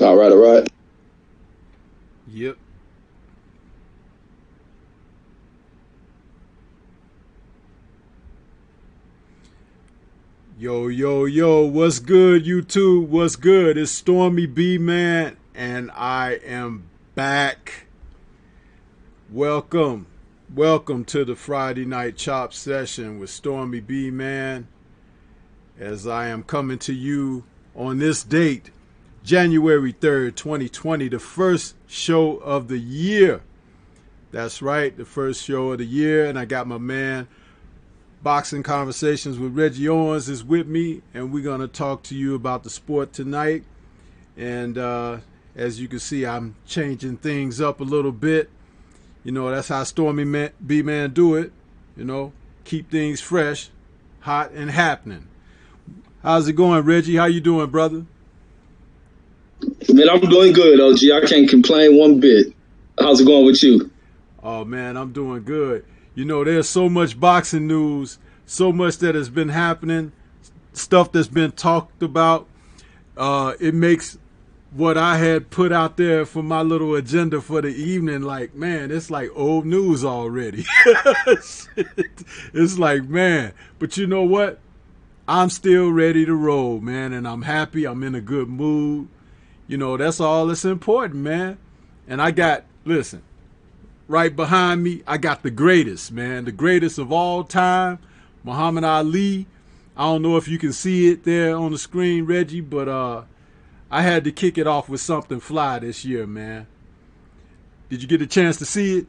All right, all right. Yep. Yo, yo, yo, what's good, YouTube? What's good? It's Stormybman, and I am back. Welcome. Welcome to the Friday Night Chop Session with Stormybman, as I am coming to you on this date, January 3rd, 2020, the first show of the year. That's right, the first show of the year, and I got my man Boxing Conversations with Reggie Owens is with me, and we're going to talk to you about the sport tonight. And as you can see, I'm changing things up a little bit. You know, that's how Stormy B-Man do it. You know, keep things fresh, hot, and happening. How's it going, Reggie? How you doing, brother? Man, I'm doing good, OG. I can't complain one bit. How's it going with you? Oh, man, I'm doing good. You know, there's so much boxing news, so much that has been happening, stuff that's been talked about. It makes what I had put out there for my little agenda for the evening, like, man, it's like old news already. It's like, man, but you know what? I'm still ready to roll, man, and I'm happy. I'm in a good mood. You know, that's all that's important, man. And I got, listen, right behind me, I got the greatest, man, the greatest of all time, Muhammad Ali. I don't know if you can see it there on the screen, Reggie, but I had to kick it off with something fly this year, man. Did you get a chance to see it?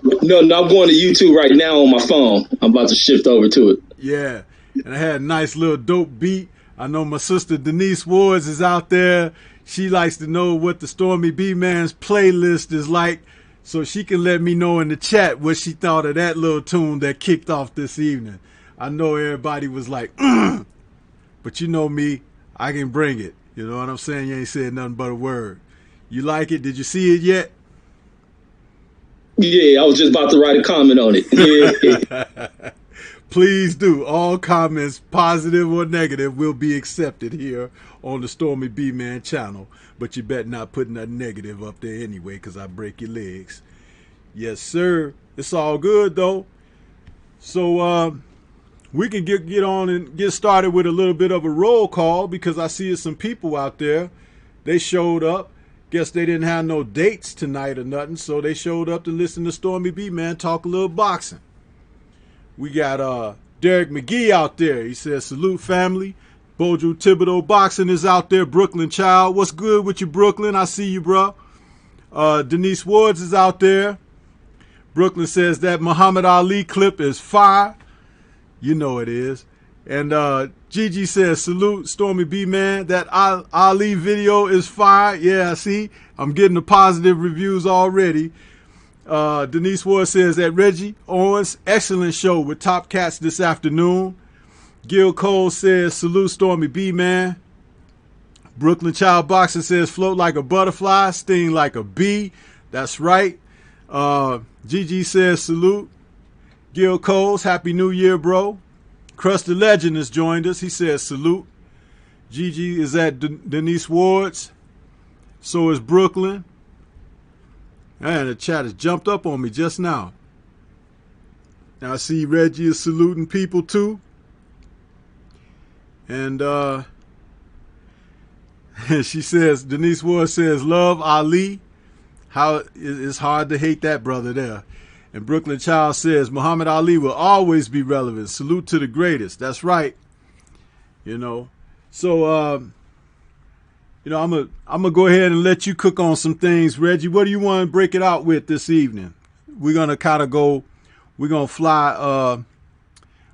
No, I'm going to YouTube right now on my phone. I'm about to shift over to it. Yeah, and I had a nice little dope beat. I know my sister Denise Woods is out there. She likes to know what the Stormy B-Man's playlist is like, so she can let me know in the chat what she thought of that little tune that kicked off this evening. I know everybody was like, but you know me, I can bring it. You know what I'm saying? You ain't said nothing but a word. You like it? Did you see it yet? Yeah, I was just about to write a comment on it. Yeah. Please do. All comments, positive or negative, will be accepted here on the Stormy B-Man channel. But you better not put nothing negative up there anyway, because I break your legs. Yes, sir. It's all good, though. So we can get on and get started with a little bit of a roll call, because I see some people out there. They showed up. Guess they didn't have no dates tonight or nothing, so they showed up to listen to Stormy B-Man talk a little boxing. We got Derek McGee out there. He says, salute family. Bojo Thibodeau Boxing is out there. Brooklyn Child. What's good with you, Brooklyn? I see you, bro. Denise Woods is out there. Brooklyn says that Muhammad Ali clip is fire. You know it is. And Gigi says, salute Stormy B-Man. That Ali video is fire. Yeah, see, I'm getting the positive reviews already. Denise Ward says that Reggie Owens, excellent show with top cats this afternoon. Gil Cole says, salute Stormy B-Man. Brooklyn Child Boxing says, float like a butterfly, sting like a bee. That's right. Gigi says, salute. Gil Coles, Happy New Year, bro. Crust the Legend has joined us. He says, salute. Gigi is at Denise Ward's. So is Brooklyn. And the chat has jumped up on me just now. Now I see Reggie is saluting people too. And she says, Denise Ward says, love Ali. How it's hard to hate that brother there. And Brooklyn Child says, Muhammad Ali will always be relevant. Salute to the greatest. That's right. You know. So you know, I'm gonna go ahead and let you cook on some things, Reggie. What do you want to break it out with this evening? We're gonna kind of go. We're gonna fly.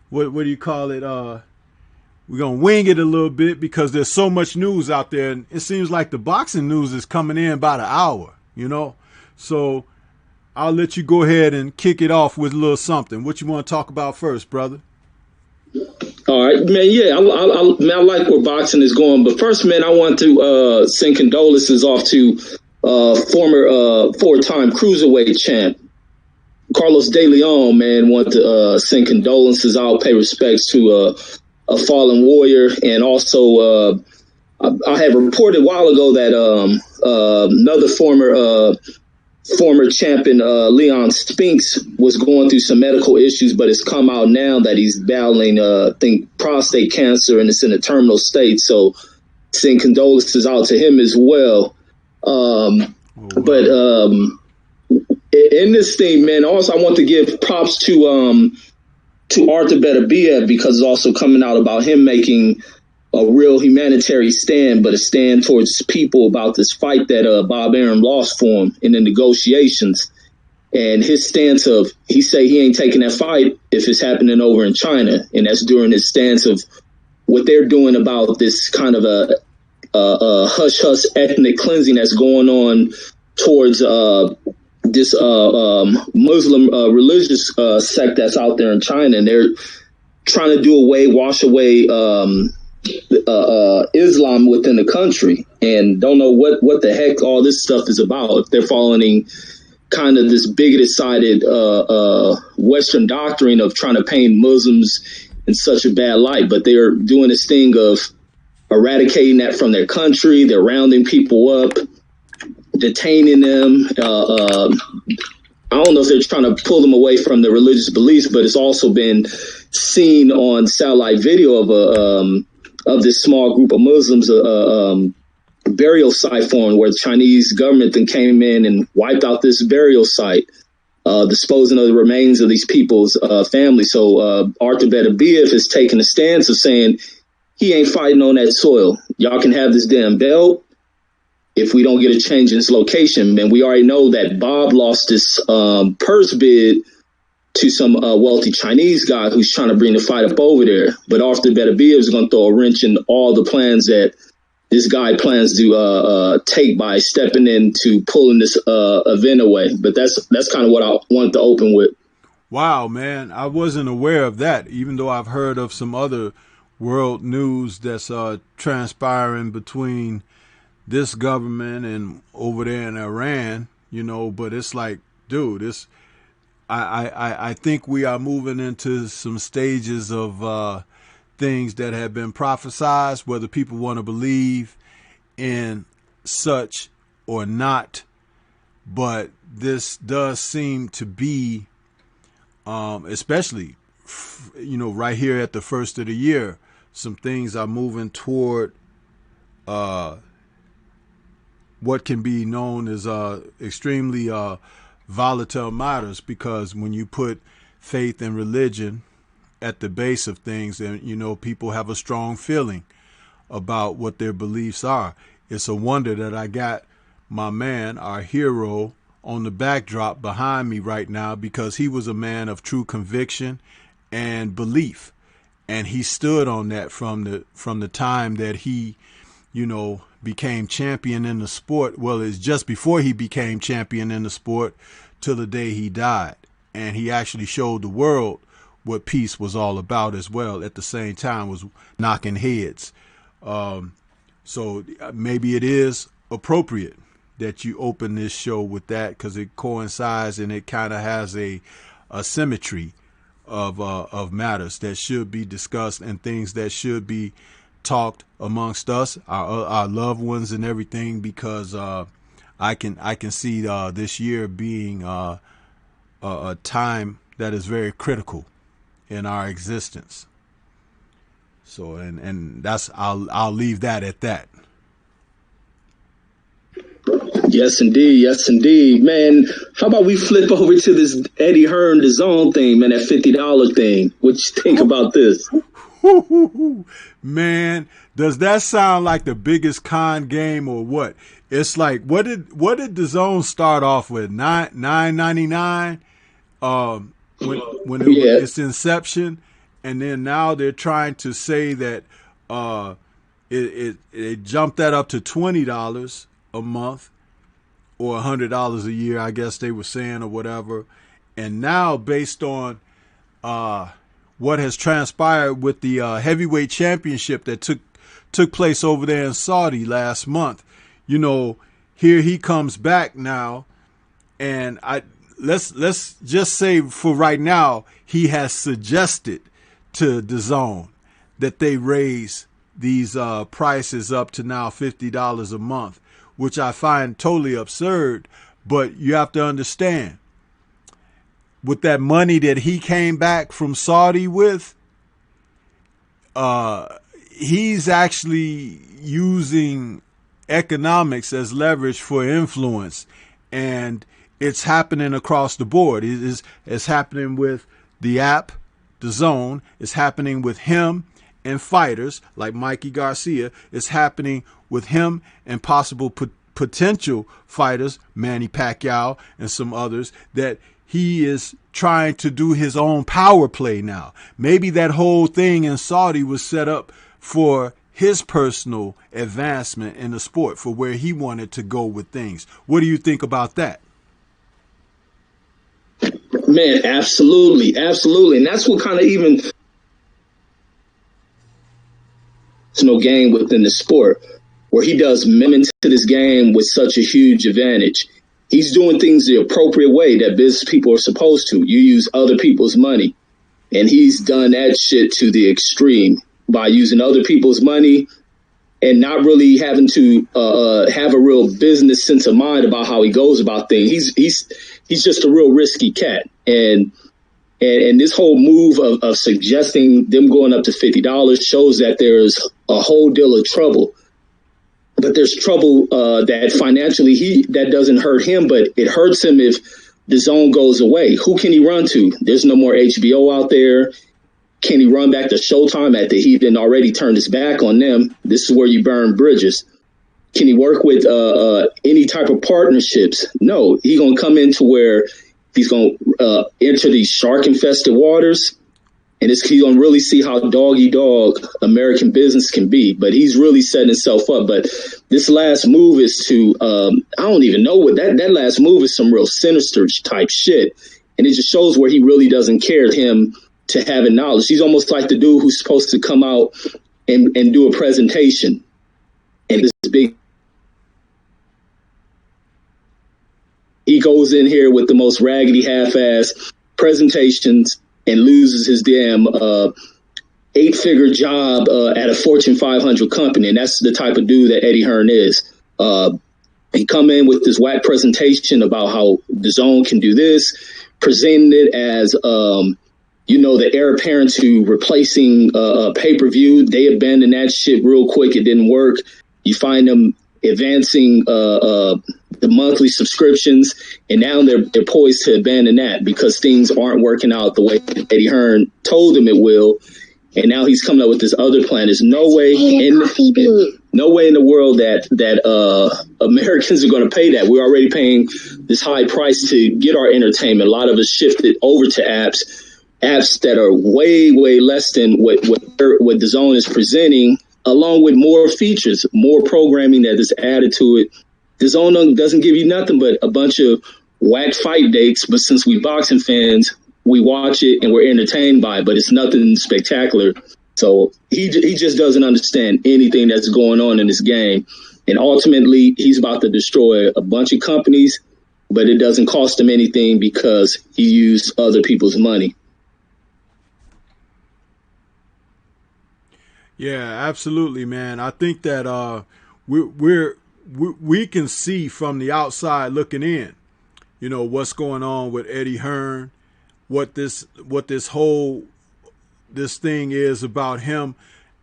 What do you call it? We're gonna wing it a little bit because there's so much news out there, and it seems like the boxing news is coming in about an hour. You know, so I'll let you go ahead and kick it off with a little something. What you want to talk about first, brother? All right, man. Yeah, I like where boxing is going. But first, man, I want to send condolences off to former four-time cruiserweight champ Carlos De Leon. Man, want to send condolences out, pay respects to a fallen warrior, and also I had reported a while ago that another former champion, Leon Spinks, was going through some medical issues, but it's come out now that he's battling, I think, prostate cancer, and it's in a terminal state. So send condolences out to him as well. But in this thing, man, also I want to give props to Arthur Beterbiev, because it's also coming out about him making a real humanitarian stand, but a stand towards people about this fight that Bob Arum lost for him in the negotiations. And his stance of, he say he ain't taking that fight if it's happening over in China. And that's during his stance of what they're doing about this kind of a hush-hush ethnic cleansing that's going on towards this Muslim religious sect that's out there in China. And they're trying to wash away Islam within the country, and don't know what the heck all this stuff is about. If they're following kind of this bigoted-sided Western doctrine of trying to paint Muslims in such a bad light, but they're doing this thing of eradicating that from their country. They're rounding people up, detaining them. I don't know if they're trying to pull them away from their religious beliefs, but it's also been seen on satellite video of this small group of Muslims, burial site form where the Chinese government then came in and wiped out this burial site, disposing of the remains of these people's families. So Arthur Beterbiev has taken a stance of saying he ain't fighting on that soil. Y'all can have this damn belt if we don't get a change in its location. Man, we already know that Bob lost this purse bid to some wealthy Chinese guy who's trying to bring the fight up over there. But Arthur Beterbiev is going to throw a wrench in all the plans that this guy plans to take by stepping into pulling this event away. But that's kind of what I wanted to open with. Wow, man. I wasn't aware of that, even though I've heard of some other world news that's transpiring between this government and over there in Iran, but it's like, dude, I think we are moving into some stages of things that have been prophesized, whether people want to believe in such or not. But this does seem to be, especially, right here at the first of the year, some things are moving toward what can be known as extremely volatile matters, because when you put faith and religion at the base of things, and people have a strong feeling about what their beliefs are. It's a wonder that I got my man, our hero, on the backdrop behind me right now, because he was a man of true conviction and belief, and he stood on that from the time that he became champion in the sport. Well, it's just before he became champion in the sport till the day he died. And he actually showed the world what peace was all about as well. At the same time was knocking heads. So maybe it is appropriate that you open this show with that, because it coincides and it kind of has a symmetry of matters that should be discussed and things that should be talked amongst us, our loved ones and everything, because I can see this year being a time that is very critical in our existence. So and that's I'll leave that at that. Yes, indeed, man. How about we flip over to this Eddie Hearn DAZN thing, man? That $50 thing. What you think about this? Man, does that sound like the biggest con game or what? It's like, what did DAZN start off with? $9.99 when it was its inception, and then now they're trying to say that it jumped that up to $20 a month or $100 a year, I guess they were saying, or whatever. And now, based on what has transpired with the heavyweight championship that took place over there in Saudi last month, here he comes back now, and let's just say for right now, he has suggested to DAZN that they raise these prices up to now $50 a month, which I find totally absurd. But you have to understand, with that money that he came back from Saudi with, he's actually using economics as leverage for influence, and it's happening across the board. It's happening with the app, the Zone. It's happening with him and fighters like Mikey Garcia. It's happening with him and possible potential fighters, Manny Pacquiao and some others, that he is trying to do his own power play now. Maybe that whole thing in Saudi was set up for his personal advancement in the sport, for where he wanted to go with things. What do you think about that? Man, absolutely. Absolutely. And that's what kind of even it's no game within the sport, where he does into this game with such a huge advantage. He's doing things the appropriate way that business people are supposed to. You use other people's money. And he's done that shit to the extreme by using other people's money and not really having to have a real business sense of mind about how he goes about things. He's just a real risky cat. And this whole move of suggesting them going up to $50 shows that there's a whole deal of trouble. But there's trouble that financially that doesn't hurt him, but it hurts him if the Zone goes away. Who can he run to? There's no more HBO out there. Can he run back to Showtime after he didn't already turned his back on them? This is where you burn bridges. Can he work with any type of partnerships? No, he's going to come into where he's going to enter these shark-infested waters, and he's going to really see how dog-eat-dog American business can be. But he's really setting himself up. But this last move is to, I don't even know what that last move is, some real sinister type shit. And it just shows where he really doesn't care him to having knowledge. He's almost like the dude who's supposed to come out and do a presentation. And this big, he goes in here with the most raggedy half-ass presentations and loses his damn 8-figure job at a Fortune 500 company. And that's the type of dude that Eddie Hearn is. He come in with this whack presentation about how the Zone can do this, presenting it as, the heir apparent to replacing pay-per-view. They abandoned that shit real quick. It didn't work. You find them advancing the monthly subscriptions, and now they're poised to abandon that because things aren't working out the way Eddie Hearn told them it will. And now he's coming up with this other plan. There's no way in the world that Americans are going to pay that. We're already paying this high price to get our entertainment. A lot of us shifted over to apps that are way, way less than what the Zone is presenting, along with more features, more programming that is added to it. The Zone doesn't give you nothing but a bunch of whack fight dates, but since we boxing fans, we watch it and we're entertained by it, but it's nothing spectacular. So he just doesn't understand anything that's going on in this game. And ultimately, he's about to destroy a bunch of companies, but it doesn't cost him anything because he used other people's money. Yeah, absolutely, man. I think that we can see from the outside looking in, what's going on with Eddie Hearn, what this thing is about him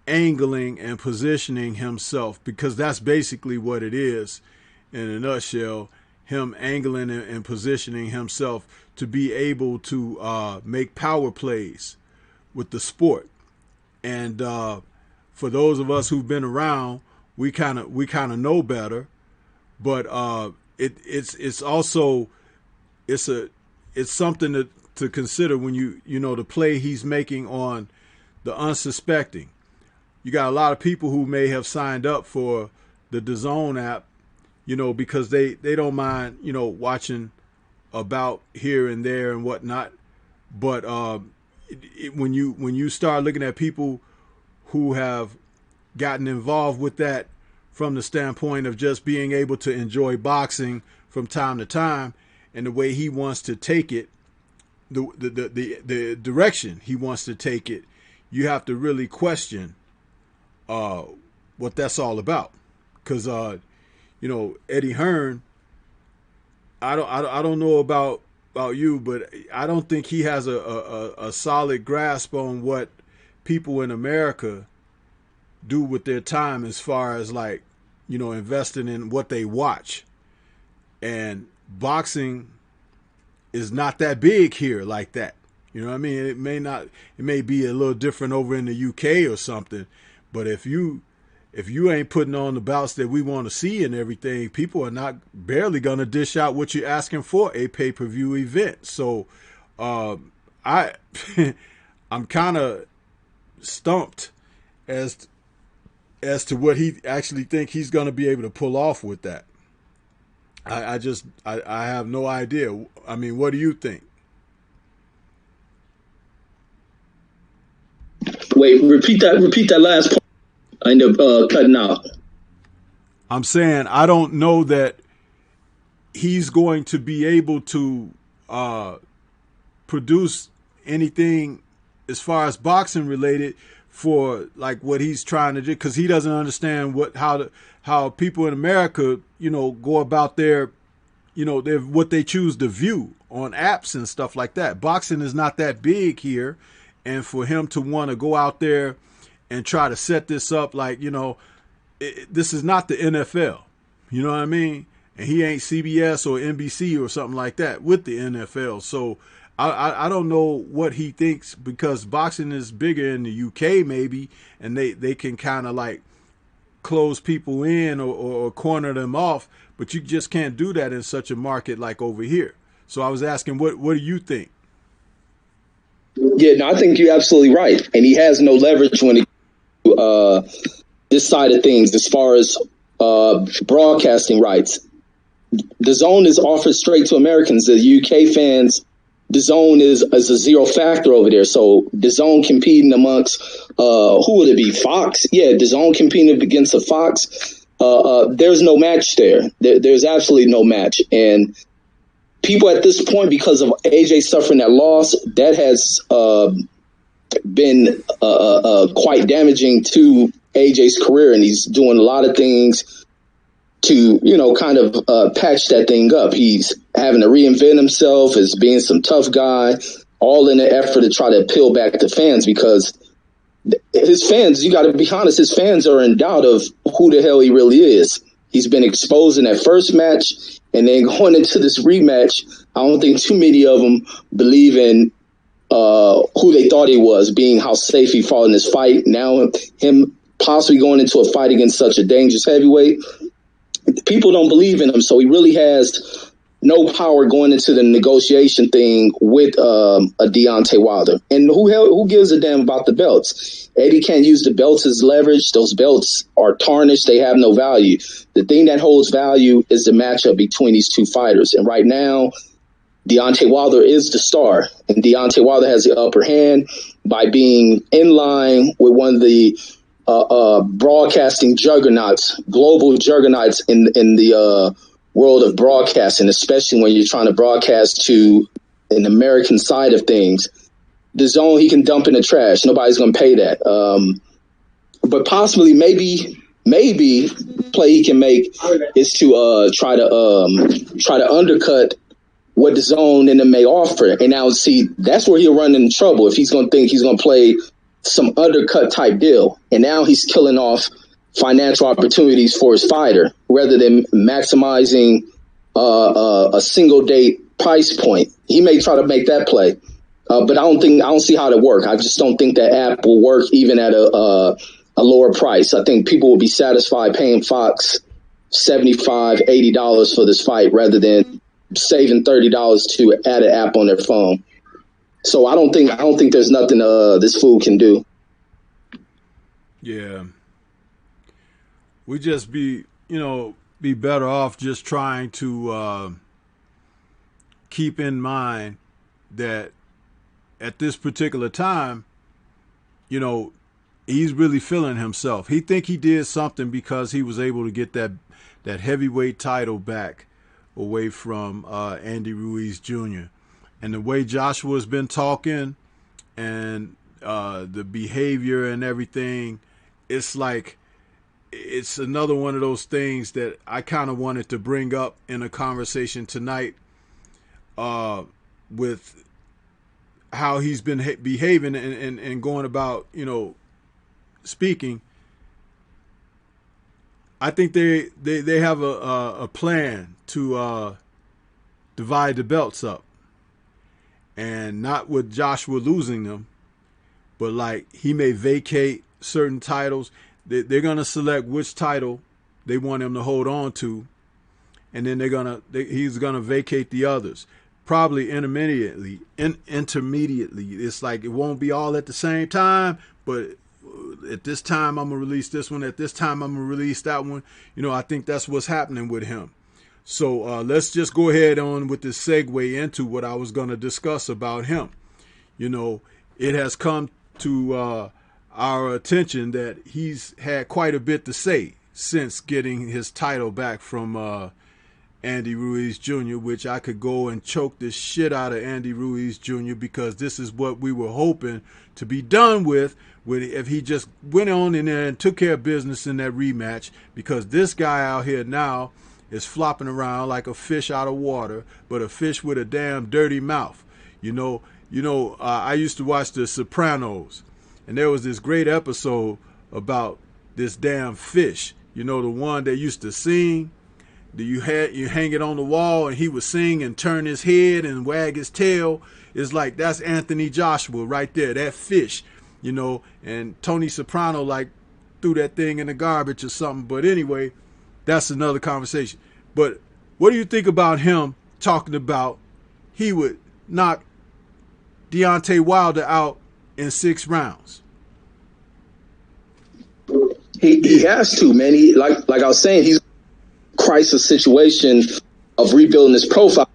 angling and positioning himself, because that's basically what it is in a nutshell, him angling and positioning himself to be able to make power plays with the sport. And for those of us who've been around, we kind of know better, but it's also something to consider when the play he's making on the unsuspecting. You got a lot of people who may have signed up for the DAZN app, because they don't mind, watching about here and there and whatnot. But when you start looking at people who have gotten involved with that from the standpoint of just being able to enjoy boxing from time to time, and the way he wants to take it, the direction he wants to take it, you have to really question what that's all about. Because Eddie Hearn, I don't know about you, but I don't think he has a solid grasp on what people in America do with their time as far as like investing in what they watch. And boxing is not that big here like that. You know what I mean? It may be a little different over in the UK or something, but if you ain't putting on the bouts that we want to see and everything, people are not barely gonna dish out what you're asking for a pay-per-view event. So I I'm kind of stumped as to what he actually think he's gonna be able to pull off with that. I have no idea. I mean, what do you think? Wait, repeat that last part. I end up cutting out. I'm saying I don't know that he's going to be able to produce anything as far as boxing related for like what he's trying to do, because he doesn't understand how people in America go about their what they choose to view on apps and stuff like that. Boxing is not that big here, and for him to want to go out there and try to set this up like this is not the NFL, you know what I mean? And he ain't CBS or NBC or something like that with the NFL. So I don't know what he thinks, because boxing is bigger in the UK maybe, and they can kind of like close people in or corner them off, but you just can't do that in such a market like over here. So I was asking, what do you think? Yeah, no, I think you're absolutely right, and he has no leverage when it this side of things as far as broadcasting rights. The zone is offered straight to Americans. The UK fans, the zone is a zero factor over there. So the zone competing amongst who would it be? Fox? Yeah, the zone competing against a Fox. There's no match there. There's absolutely no match. And people at this point, because of AJ suffering that loss, that has been quite damaging to AJ's career, and he's doing a lot of things to, kind of patch that thing up. He's having to reinvent himself as being some tough guy, all in an effort to try to appeal back to fans, because his fans, you got to be honest, his fans are in doubt of who the hell he really is. He's been exposed in that first match, and then going into this rematch, I don't think too many of them believe in who they thought he was, being how safe he fought in this fight. Now him possibly going into a fight against such a dangerous heavyweight, people don't believe in him. So he really has no power going into the negotiation thing with a Deontay Wilder. And who gives a damn about the belts? Eddie can't use the belts as leverage. Those belts are tarnished. They have no value. The thing that holds value is the matchup between these two fighters. And right now, Deontay Wilder is the star, and Deontay Wilder has the upper hand by being in line with one of the broadcasting juggernauts, global juggernauts in the world of broadcasting, especially when you're trying to broadcast to an American side of things. The zone he can dump in the trash. Nobody's going to pay that. But possibly, maybe play he can make is to try to undercut what the zone in them may offer. And now, see, that's where he'll run into trouble if he's going to think he's going to play some undercut type deal. And now he's killing off financial opportunities for his fighter rather than maximizing a single date price point. He may try to make that play, but I don't see how to work. I just don't think that app will work even at a lower price. I think people will be satisfied paying Fox $75, $80 for this fight rather than saving $30 to add an app on their phone. So I don't think there's nothing this fool can do. Yeah, we just be better off just trying to keep in mind that at this particular time, he's really feeling himself. He think he did something because he was able to get that heavyweight title back away from Andy Ruiz Jr. And the way Joshua's been talking and the behavior and everything, it's like it's another one of those things that I kind of wanted to bring up in a conversation tonight, with how he's been behaving and going about, speaking. I think they have a plan to divide the belts up, and not with Joshua losing them, but like he may vacate certain titles. They're gonna select which title they want him to hold on to, and then he's gonna vacate the others, probably intermediately. It's like it won't be all at the same time, but at this time I'm gonna release this one. At this time I'm gonna release that one. I think that's what's happening with him. So let's just go ahead on with this segue into what I was gonna discuss about him. It has come to our attention that he's had quite a bit to say since getting his title back from Andy Ruiz Jr., which I could go and choke the shit out of Andy Ruiz Jr. because this is what we were hoping to be done with if he just went on in there and took care of business in that rematch, because this guy out here now is flopping around like a fish out of water, but a fish with a damn dirty mouth. I used to watch The Sopranos, and there was this great episode about this damn fish. The one that used to sing. You hang it on the wall, and he would sing and turn his head and wag his tail. It's like that's Anthony Joshua right there, that fish. And Tony Soprano like threw that thing in the garbage or something. But anyway, that's another conversation. But what do you think about him talking about he would knock Deontay Wilder out in 6 rounds? He has to, man. He like I was saying, he's crisis situation of rebuilding his profile.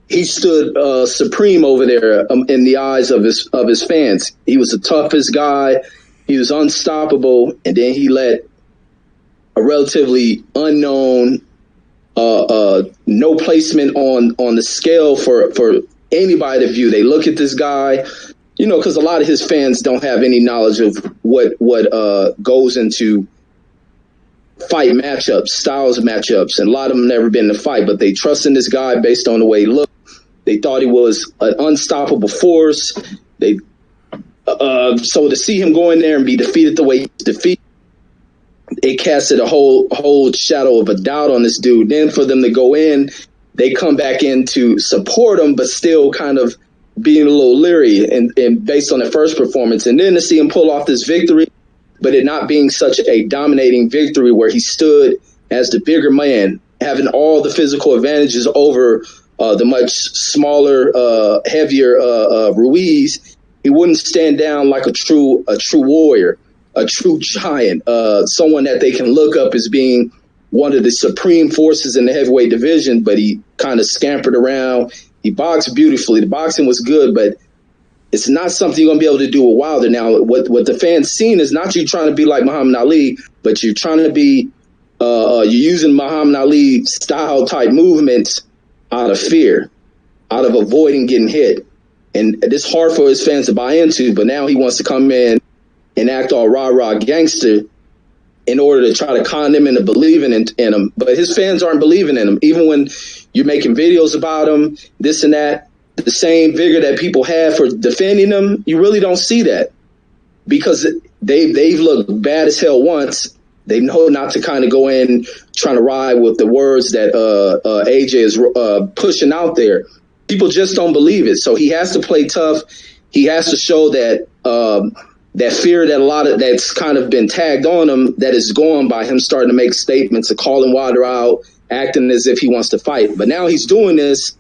He stood supreme over there in the eyes of his fans. He was the toughest guy. He was unstoppable, and then he let a relatively unknown, no placement on the scale for anybody to view. They look at this guy, because a lot of his fans don't have any knowledge of what goes into fight matchups, styles of matchups, and a lot of them never been in a fight, but they trust in this guy based on the way he looked. They thought he was an unstoppable force. So to see him go in there and be defeated the way he's defeated, it casted a whole shadow of a doubt on this dude. Then for them to go in, they come back in to support him, but still kind of being a little leery and based on the first performance. And then to see him pull off this victory, but it not being such a dominating victory where he stood as the bigger man, having all the physical advantages over the much smaller, heavier Ruiz. He wouldn't stand down like a true warrior, a true giant, someone that they can look up as being one of the supreme forces in the heavyweight division, but he kind of scampered around. He boxed beautifully. The boxing was good, but it's not something you're going to be able to do with Wilder. Now, what the fans seen is not you trying to be like Muhammad Ali, but you're trying to be, you're using Muhammad Ali style type movements out of fear, out of avoiding getting hit. And it's hard for his fans to buy into, but now he wants to come in and act all rah-rah gangster in order to try to con them into believing in him. But his fans aren't believing in him. Even when you're making videos about him, this and that, the same vigor that people have for defending him, you really don't see that, because they've looked bad as hell once. They know not to kind of go in trying to ride with the words that AJ is pushing out there. People just don't believe it. So he has to play tough. He has to show that that fear that that's kind of been tagged on him, that is gone by him starting to make statements of calling Wilder out, acting as if he wants to fight. But now he's doing this.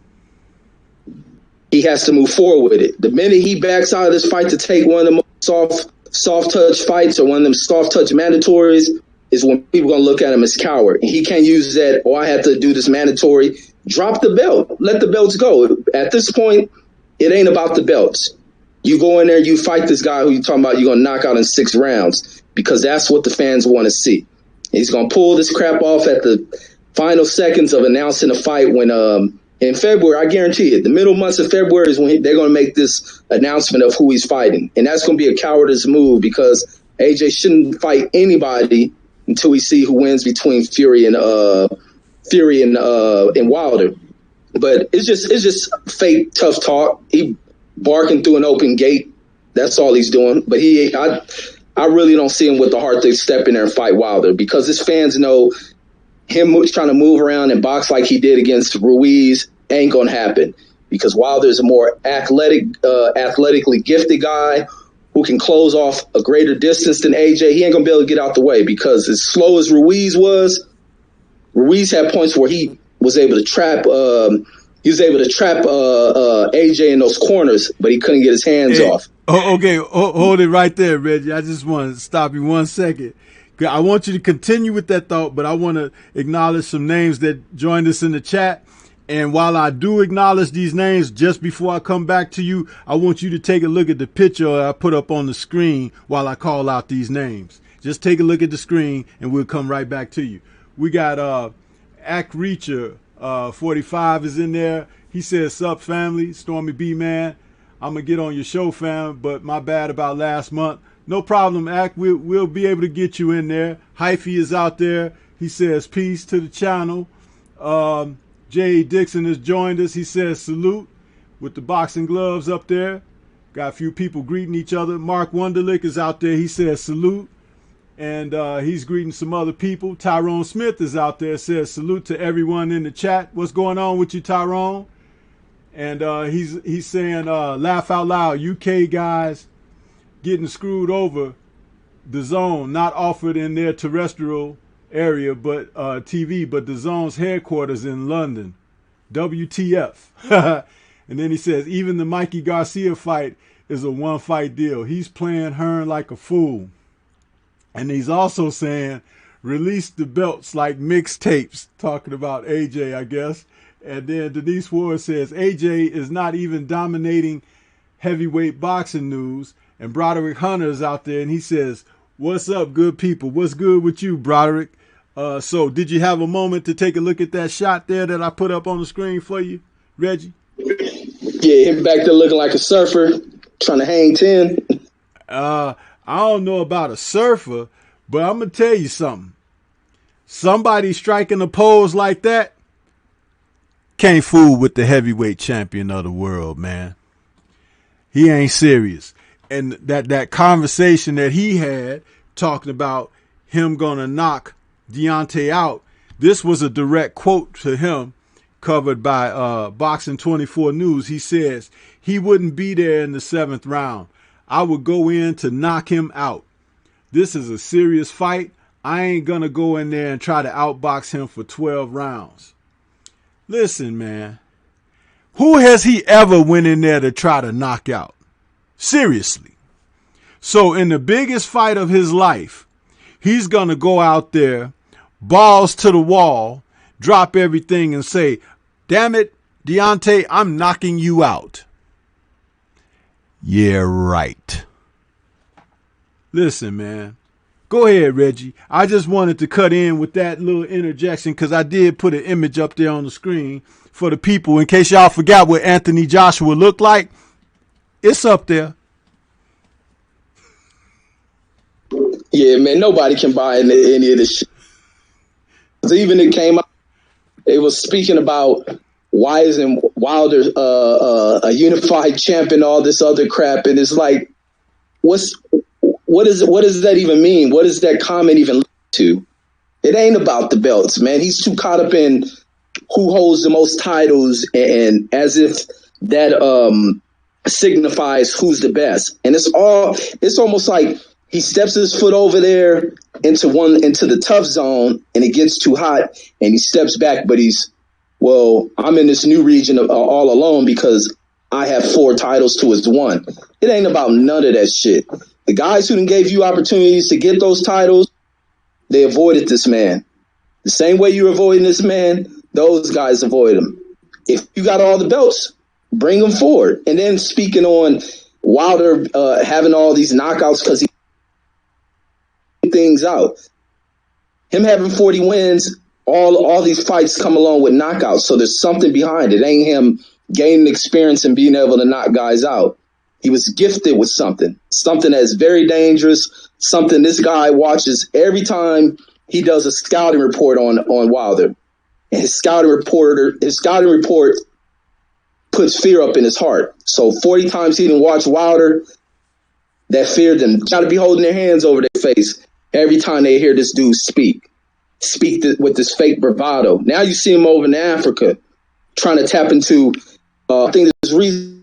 He has to move forward with it. The minute he backs out of this fight to take one of the soft touch fights or one of them soft touch mandatories is when people are going to look at him as coward. And he can't use that, I have to do this mandatory. Drop the belt. Let the belts go. At this point, it ain't about the belts. You go in there, you fight this guy who you're talking about you're going to knock out in 6 rounds, because that's what the fans want to see. He's going to pull this crap off at the final seconds of announcing a fight when in February, I guarantee it, the middle months of February is when they're going to make this announcement of who he's fighting. And that's going to be a cowardice move, because AJ shouldn't fight anybody until we see who wins between Fury and Wilder. But it's just fake tough talk. He barking through an open gate. That's all he's doing. But I really don't see him with the heart to step in there and fight Wilder, because his fans know him trying to move around and box like he did against Ruiz ain't gonna happen, because Wilder's a more athletically gifted guy who can close off a greater distance than AJ. He ain't gonna be able to get out the way, because as slow as Ruiz was, Ruiz had points where he was able to trap AJ in those corners, but he couldn't get his hands off. Okay, hold it right there, Reggie. I just want to stop you 1 second. I want you to continue with that thought, but I want to acknowledge some names that joined us in the chat. And while I do acknowledge these names, just before I come back to you, I want you to take a look at the picture I put up on the screen while I call out these names. Just take a look at the screen and we'll come right back to you. We got Ack Reacher, 45 is in there. He says, "Sup, family, Stormy B, man. I'm going to get on your show, fam, but my bad about last month." No problem, Ack. We'll be able to get you in there. Hyphy is out there. He says, "Peace to the channel." J.A. Dixon has joined us. He says, "Salute," with the boxing gloves up there. Got a few people greeting each other. Mark Wunderlich is out there. He says, "Salute." And he's greeting some other people. Tyrone Smith is out there. Says, "Salute to everyone in the chat." What's going on with you, Tyrone? And he's saying, "Laugh out loud. UK guys getting screwed over. The Zone not offered in their terrestrial area, but TV, but the Zone's headquarters in London. WTF." And then he says, "Even the Mikey Garcia fight is a one-fight deal. He's playing Hearn like a fool." And he's also saying, "Release the belts like mixtapes," talking about AJ, I guess. And then Denise Ward says, "AJ is not even dominating heavyweight boxing news." And Broderick Hunter is out there, and he says, "What's up, good people? What's good with you, Broderick?" So did you have a moment to take a look at that shot there that I put up on the screen for you, Reggie? Yeah, him back there looking like a surfer, trying to hang 10. I don't know about a surfer, but I'm going to tell you something. Somebody striking a pose like that can't fool with the heavyweight champion of the world, man. He ain't serious. And that conversation that he had talking about him going to knock Deontay out, this was a direct quote to him covered by Boxing 24 News. He says he wouldn't be there in the 7th round. I would go in to knock him out. This is a serious fight. I ain't going to go in there and try to outbox him for 12 rounds. Listen, man, who has he ever went in there to try to knock out? Seriously. So in the biggest fight of his life, he's going to go out there, balls to the wall, drop everything and say, "Damn it, Deontay, I'm knocking you out." Yeah, right. Listen, man. Go ahead, Reggie. I just wanted to cut in with that little interjection because I did put an image up there on the screen for the people in case y'all forgot what Anthony Joshua looked like. It's up there. Yeah, man, nobody can buy any of this shit. Even it came out, it was speaking about why isn't Wilder a unified champion, all this other crap, and it's like, what does that even mean? What does that comment even lead to? It ain't about the belts, man. He's too caught up in who holds the most titles, and as if that signifies who's the best. And it's almost like he steps his foot over there into the tough zone, and it gets too hot, and he steps back. But I'm in this new region all alone because I have 4 titles to his 1. It ain't about none of that shit. The guys who gave you opportunities to get those titles, they avoided this man. The same way you're avoiding this man, those guys avoid him. If you got all the belts, bring them forward. And then speaking on Wilder having all these knockouts because he things out. Him having 40 wins, all these fights come along with knockouts. So there's something behind it. It ain't him gaining experience and being able to knock guys out. He was gifted with something that's very dangerous, something this guy watches every time he does a scouting report on Wilder. And his scouting report puts fear up in his heart. So 40 times he didn't watch Wilder, that feared them. Got to be holding their hands over their face every time they hear this dude speak with this fake bravado. Now you see him over in Africa trying to tap into, I think there's reason,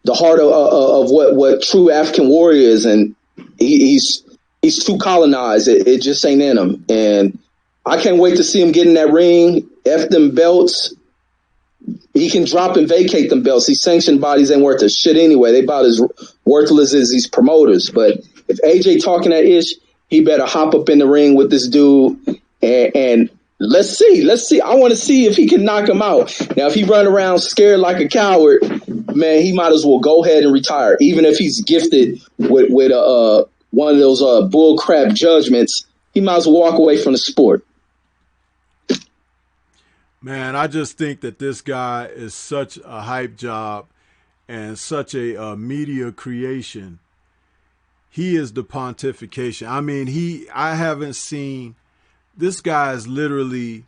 the heart of what true African warrior is, and he's too colonized. It just ain't in him. And I can't wait to see him get in that ring, F them belts. He can drop and vacate them belts. These sanctioned bodies ain't worth a shit anyway. They about as worthless as these promoters. But if AJ talking that ish, he better hop up in the ring with this dude and let's see. I want to see if he can knock him out. Now, if he run around scared like a coward, man, he might as well go ahead and retire. Even if he's gifted with one of those bull crap judgments, he might as well walk away from the sport. Man, I just think that this guy is such a hype job and such a media creation. He is the pontification. I mean, I haven't seen, this guy is literally,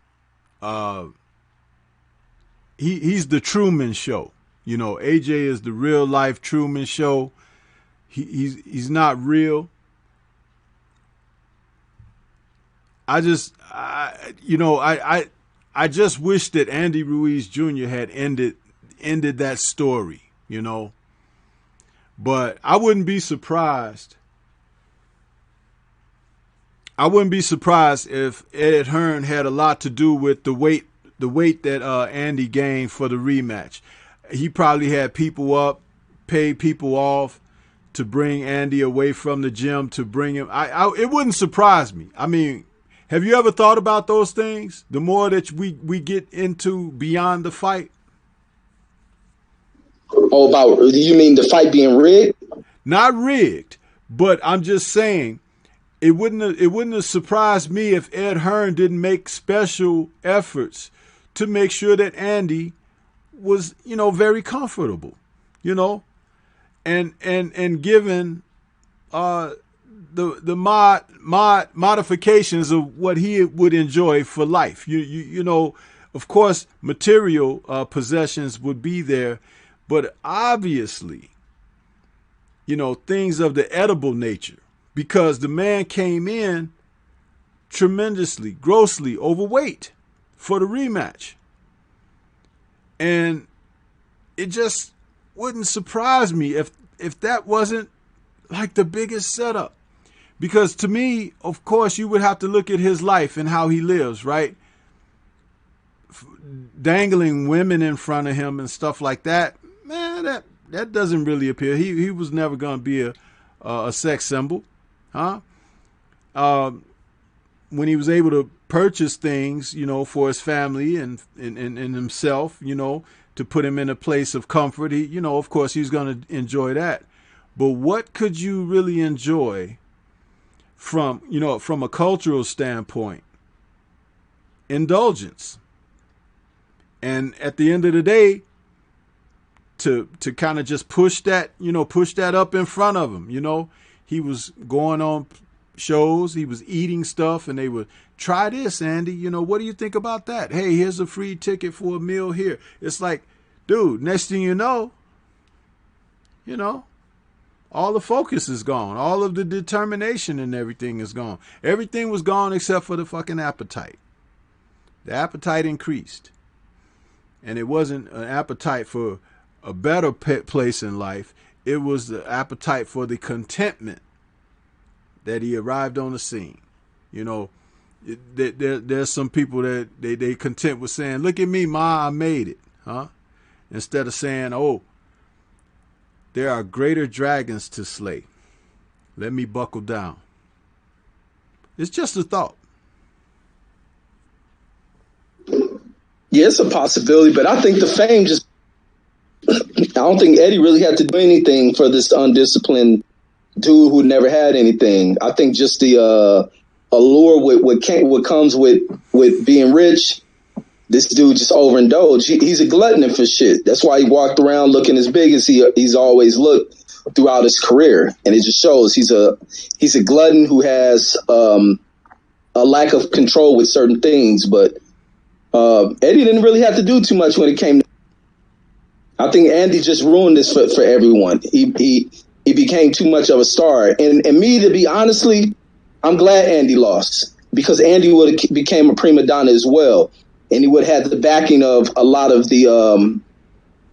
he's the Truman Show. You know, AJ is the real life Truman Show. He's not real. I just wish that Andy Ruiz Jr. had ended that story, you know. But I wouldn't be surprised. I wouldn't be surprised if Ed Hearn had a lot to do with the weight that Andy gained for the rematch. He probably had people up, paid people off to bring Andy away from the gym to bring him. It wouldn't surprise me. I mean, have you ever thought about those things? The more that we get into beyond the fight. Oh, you mean the fight being rigged? Not rigged, but I'm just saying it wouldn't have surprised me if Ed Hearn didn't make special efforts to make sure that Andy was, you know, very comfortable, you know, and given the modifications of what he would enjoy for life. You know, of course, material possessions would be there, but obviously, you know, things of the edible nature, because the man came in tremendously, grossly overweight for the rematch. And it just wouldn't surprise me if that wasn't like the biggest setup. Because to me, of course, you would have to look at his life and how he lives, right? Dangling women in front of him and stuff like that, man, that doesn't really appeal. He was never going to be a sex symbol, huh? When he was able to purchase things, you know, for his family and himself, you know, to put him in a place of comfort, he, you know, of course, he's going to enjoy that. But what could you really enjoy from a cultural standpoint? Indulgence. And at the end of the day, to kind of just push that up in front of him, you know, he was going on shows, he was eating stuff, and they would try this, Andy, you know, what do you think about that? Hey, here's a free ticket for a meal here. It's like, dude, next thing you know, all the focus is gone. All of the determination and everything is gone. Everything was gone except for the fucking appetite. The appetite increased. And it wasn't an appetite for a better place in life. It was the appetite for the contentment that he arrived on the scene. You know, there's some people that they content with saying, look at me, ma, I made it. Huh? Instead of saying, oh, there are greater dragons to slay. Let me buckle down. It's just a thought. Yeah, it's a possibility, but I think the fame just, I don't think Eddie really had to do anything for this undisciplined dude who never had anything. I think just the allure what comes with being rich, this dude just overindulged. He's a glutton for shit. That's why he walked around looking as big as he's always looked throughout his career, and it just shows he's a glutton who has a lack of control with certain things. But Eddie didn't really have to do too much when it came to. I think Andy just ruined this for everyone. He became too much of a star, and me, to be honestly, I'm glad Andy lost, because Andy would have became a prima donna as well, and he would have had the backing of a lot of the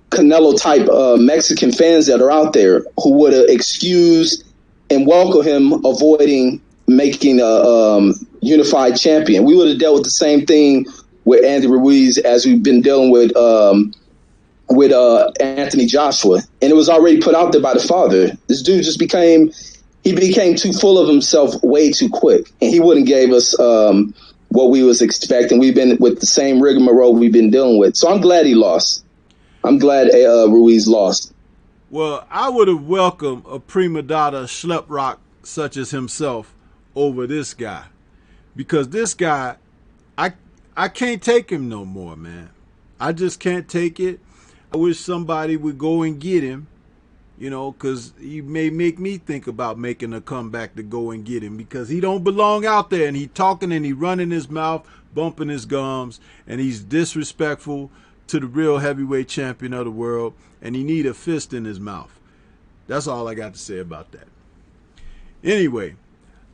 Canelo type Mexican fans that are out there who would have excused and welcomed him, avoiding making a unified champion. We would have dealt with the same thing with Andy Ruiz as we've been dealing with Anthony Joshua, and it was already put out there by the father. This dude just became too full of himself way too quick, and he wouldn't gave us what we was expecting. We've been with the same rigmarole we've been dealing with. So I'm glad he lost. I'm glad Ruiz lost. Well, I would have welcomed a prima donna schlep rock such as himself over this guy, because this guy, I can't take him no more, man. I just can't take it. I wish somebody would go and get him, because he may make me think about making a comeback to go and get him, because he don't belong out there, and he talking and he running his mouth, bumping his gums, and he's disrespectful to the real heavyweight champion of the world, and he need a fist in his mouth. That's all I got to say about that. Anyway,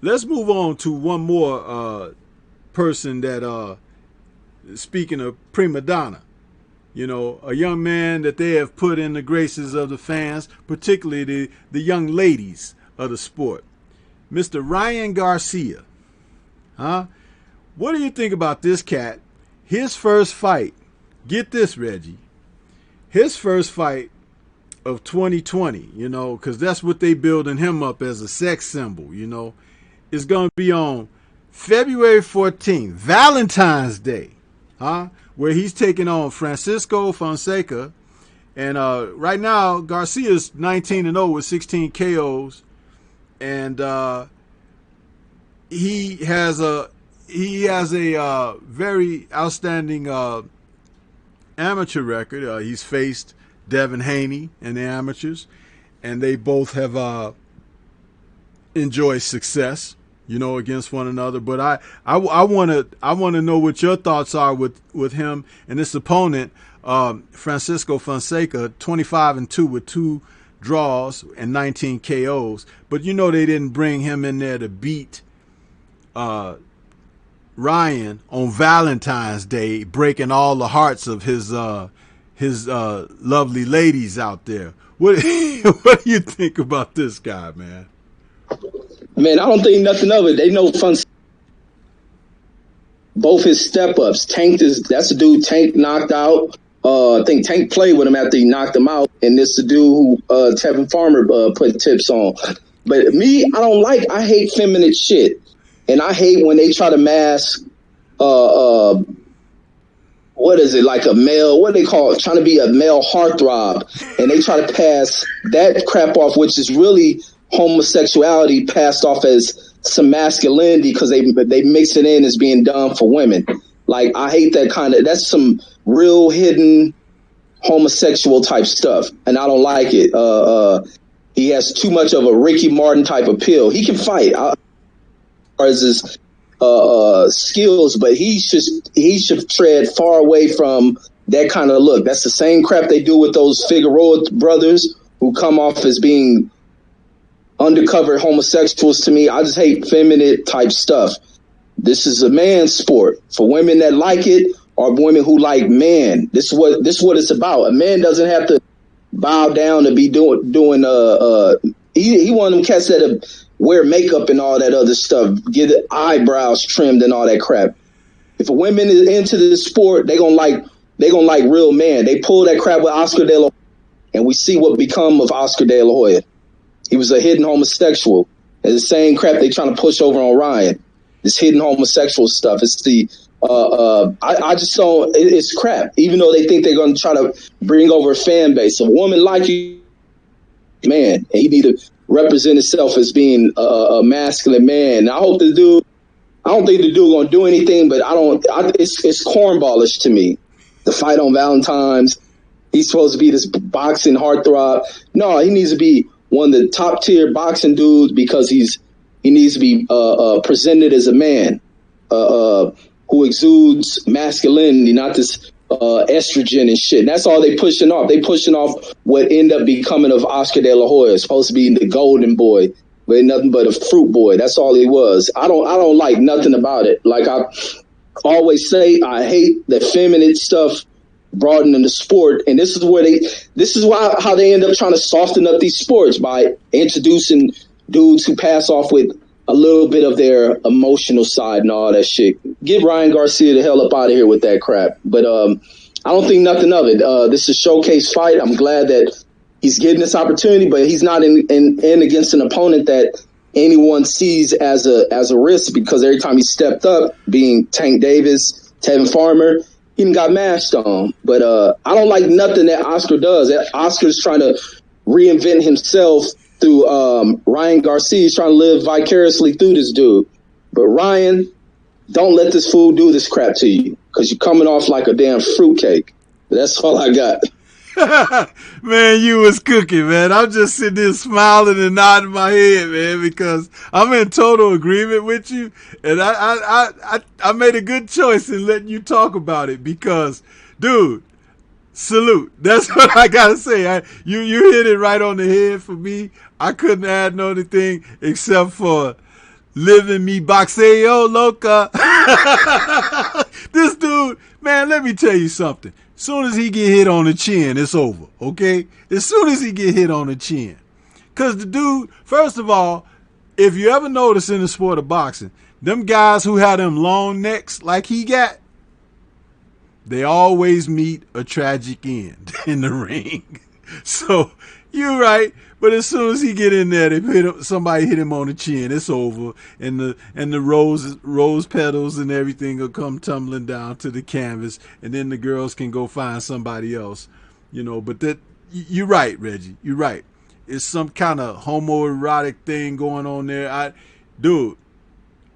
let's move on to one more person that, speaking of prima donna, a young man that they have put in the graces of the fans, particularly the young ladies of the sport, Mr. Ryan Garcia. What do you think about this cat? His first fight, get this, Reggie, his first fight of 2020, because that's what they building him up as, a sex symbol, is going to be on February 14th, Valentine's Day, where he's taking on Francisco Fonseca. And right now, Garcia's 19-0 with 16 KOs, and he has a very outstanding amateur record. He's faced Devin Haney in the amateurs, and they both have enjoyed success, against one another. But I want to know what your thoughts are with him and this opponent, Francisco Fonseca, 25-2 with 2 draws and 19 KOs. But they didn't bring him in there to beat Ryan on Valentine's Day, breaking all the hearts of his lovely ladies out there. What do you think about this guy, man? Man, I don't think nothing of it. They know both his step-ups. That's the dude Tank knocked out. I think Tank played with him after he knocked him out, and this the dude who Tevin Farmer put tips on. But me, I hate feminine shit, and I hate when they try to mask what is it, like a male, what do they call it, trying to be a male heartthrob, and they try to pass that crap off, which is really homosexuality passed off as some masculinity, because they mix it in as being done for women. Like, I hate that that's some real hidden homosexual type stuff, and I don't like it. He has too much of a Ricky Martin type appeal. He can fight as his skills, but he should tread far away from that kind of look. That's the same crap they do with those Figueroa brothers who come off as being undercover homosexuals. To me, I just hate feminine type stuff. This is a man's sport for women that like it, or women who like man. This is what it's about. A man doesn't have to bow down to be doing he one of them cats that wear makeup and all that other stuff, get the eyebrows trimmed and all that crap. If a woman is into this sport, they gonna like real man. They pull that crap with Oscar De La Hoya, and we see what become of Oscar De La Hoya. He was a hidden homosexual. And the same crap they trying to push over on Ryan. This hidden homosexual stuff. It's the I just don't. It's crap. Even though they think they're going to try to bring over a fan base, a woman like you, man, and he need to represent himself as being a masculine man. And I hope the dude. I don't think the dude gonna do anything, but it's cornballish to me. The fight on Valentine's, he's supposed to be this boxing heartthrob. No, he needs to be one of the top tier boxing dudes because he needs to be presented as a man who exudes masculinity, not this estrogen and shit. And that's all they pushing off. They pushing off what end up becoming of Oscar De La Hoya. It's supposed to be the golden boy, but nothing but a fruit boy. That's all he was. I don't like nothing about it. Like I always say, I hate the feminine stuff brought into the sport, and this is how they end up trying to soften up these sports by introducing dudes who pass off with a little bit of their emotional side and all that shit. Get Ryan Garcia the hell up out of here with that crap. But I don't think nothing of it. This is a showcase fight. I'm glad that he's getting this opportunity, but he's not in against an opponent that anyone sees as a risk, because every time he stepped up, being Tank Davis, Tevin Farmer, he even got mashed on. But I don't like nothing that Oscar does. Oscar's trying to reinvent himself through Ryan Garcia. He's trying to live vicariously through this dude. But Ryan, don't let this fool do this crap to you, because you're coming off like a damn fruitcake. That's all I got. Man, you was cooking, man. I'm just sitting there smiling and nodding my head, man, because I'm in total agreement with you. And I made a good choice in letting you talk about it because, dude, salute. That's what I gotta say. You hit it right on the head for me. I couldn't add no other thing except for living mi boxeo loca. This dude, man, let me tell you something. As soon as he get hit on the chin, it's over, okay? As soon as he get hit on the chin. Because the dude, first of all, if you ever notice in the sport of boxing, them guys who have them long necks like he got, they always meet a tragic end in the ring. So, you're right. But as soon as he get in there, somebody hit him on the chin, it's over. And the rose petals and everything will come tumbling down to the canvas. And then the girls can go find somebody else. You know, but you're right, Reggie. You're right. It's some kind of homoerotic thing going on there. Dude,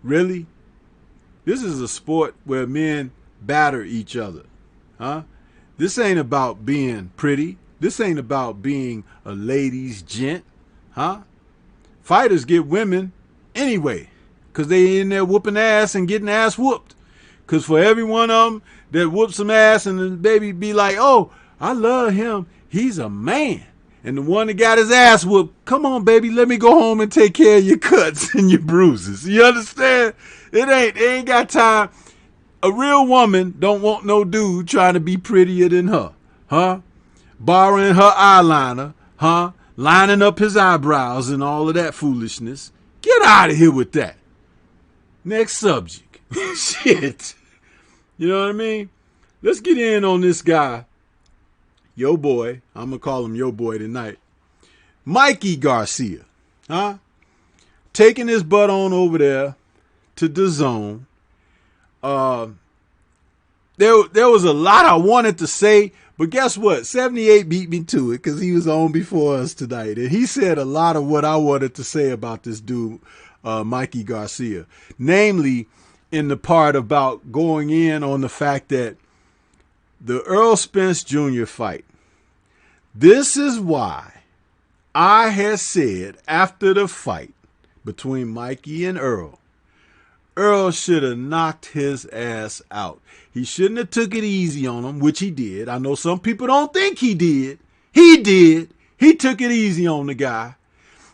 really? This is a sport where men batter each other. Huh? This ain't about being pretty. This ain't about being a ladies' gent, huh? Fighters get women anyway, because they in there whooping ass and getting ass whooped. Because for every one of them that whoops some ass and the baby be like, oh, I love him, he's a man. And the one that got his ass whooped, come on, baby, let me go home and take care of your cuts and your bruises. You understand? They ain't got time. A real woman don't want no dude trying to be prettier than her, huh? Borrowing her eyeliner, huh? Lining up his eyebrows and all of that foolishness. Get out of here with that. Next subject. Shit. You know what I mean? Let's get in on this guy. Yo boy. I'm going to call him yo boy tonight. Mikey Garcia. Huh? Taking his butt on over there to DAZN. There was a lot I wanted to say, but guess what? 78 beat me to it because he was on before us tonight. And he said a lot of what I wanted to say about this dude, Mikey Garcia. Namely, in the part about going in on the fact that the Earl Spence Jr. fight. This is why I had said after the fight between Mikey and Earl should have knocked his ass out. He shouldn't have took it easy on him, which he did. I know some people don't think he did. He did. He took it easy on the guy.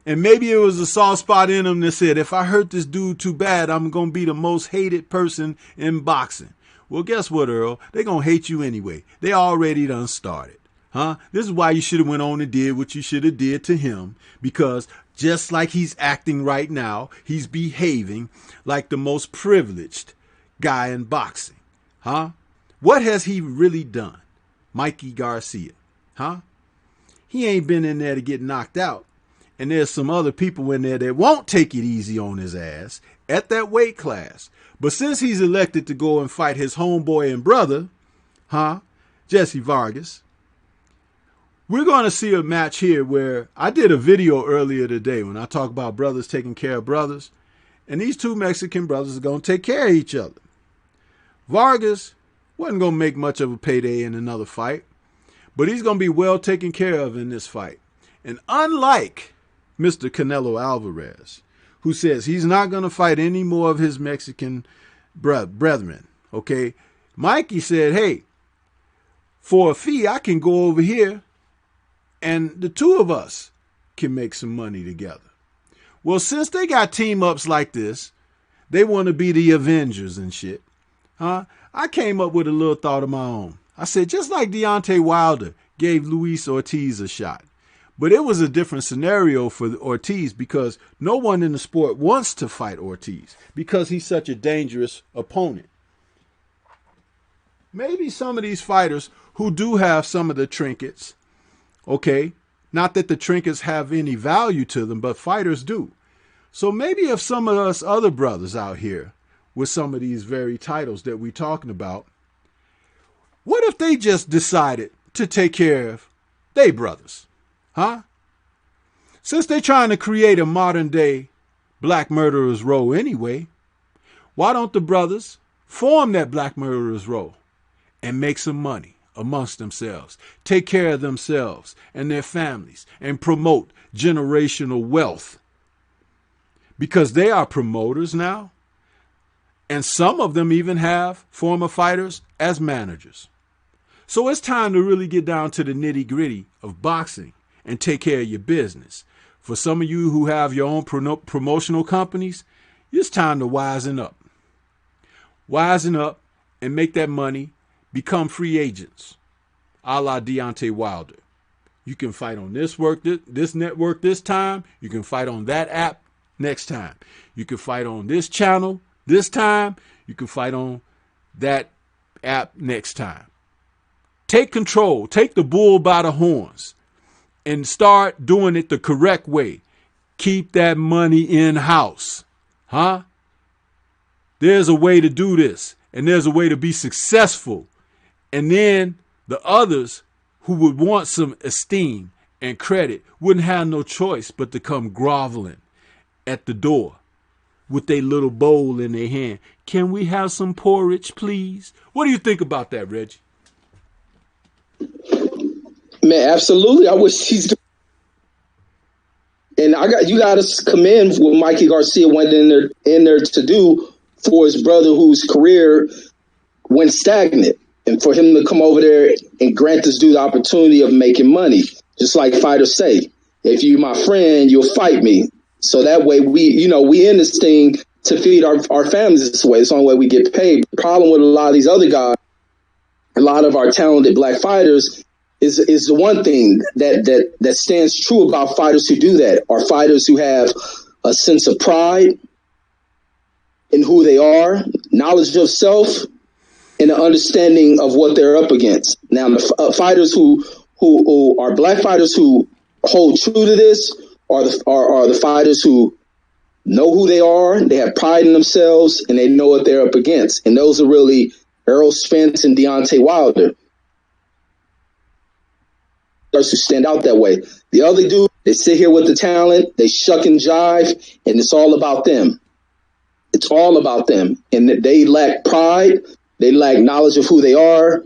And maybe it was a soft spot in him that said, if I hurt this dude too bad, I'm going to be the most hated person in boxing. Well, guess what, Earl? They're going to hate you anyway. They already done started. Huh? This is why you should have went on and did what you should have did to him, because just like he's acting right now, he's behaving like the most privileged guy in boxing. Huh? What has he really done? Mikey Garcia. Huh? He ain't been in there to get knocked out. And there's some other people in there that won't take it easy on his ass at that weight class. But since he's elected to go and fight his homeboy and brother, Jesse Vargas, we're going to see a match here where I did a video earlier today when I talk about brothers taking care of brothers. And these two Mexican brothers are going to take care of each other. Vargas wasn't going to make much of a payday in another fight, but he's going to be well taken care of in this fight. And unlike Mr. Canelo Alvarez, who says he's not going to fight any more of his Mexican brethren, okay, Mikey said, hey, for a fee, I can go over here and the two of us can make some money together. Well, since they got team-ups like this, they want to be the Avengers and shit. I came up with a little thought of my own. I said, just like Deontay Wilder gave Luis Ortiz a shot. But it was a different scenario for Ortiz because no one in the sport wants to fight Ortiz because he's such a dangerous opponent. Maybe some of these fighters who do have some of the trinkets, okay, not that the trinkets have any value to them, but fighters do. So maybe if some of us other brothers out here with some of these very titles that we're talking about, what if they just decided to take care of their brothers? Since they're trying to create a modern day Black Murderers Row anyway, why don't the brothers form that Black Murderers Row and make some money amongst themselves, take care of themselves and their families, and promote generational wealth? Because they are promoters now, and some of them even have former fighters as managers. So it's time to really get down to the nitty-gritty of boxing and take care of your business. For some of you who have your own promotional companies, it's time to wisen up. Wisen up and make that money, become free agents, a la Deontay Wilder. You can fight on this network this time. You can fight on that app next time. You can fight on this channel this time. You can fight on that app next time. Take control. Take the bull by the horns and start doing it the correct way. Keep that money in-house. There's a way to do this, and there's a way to be successful. And then the others who would want some esteem and credit wouldn't have no choice but to come groveling at the door with their little bowl in their hand. Can we have some porridge, please? What do you think about that, Reggie? Man, absolutely. I wish he's doing. And you got to commend what Mikey Garcia went in there to do for his brother whose career went stagnant, and for him to come over there and grant this dude the opportunity of making money. Just like fighters say, if you're my friend, you'll fight me. So that way we in this thing to feed our families this way. It's the only way we get paid. The problem with a lot of these other guys, a lot of our talented black fighters, is the one thing that stands true about fighters who do that are fighters who have a sense of pride in who they are, knowledge of self, and an understanding of what they're up against. Now, the fighters who are black fighters who hold true to this are the fighters who know who they are, they have pride in themselves, and they know what they're up against. And those are really Errol Spence and Deontay Wilder. Who stand out that way. The other dude, they sit here with the talent, they shuck and jive, and it's all about them. It's all about them. And they lack pride, they lack knowledge of who they are,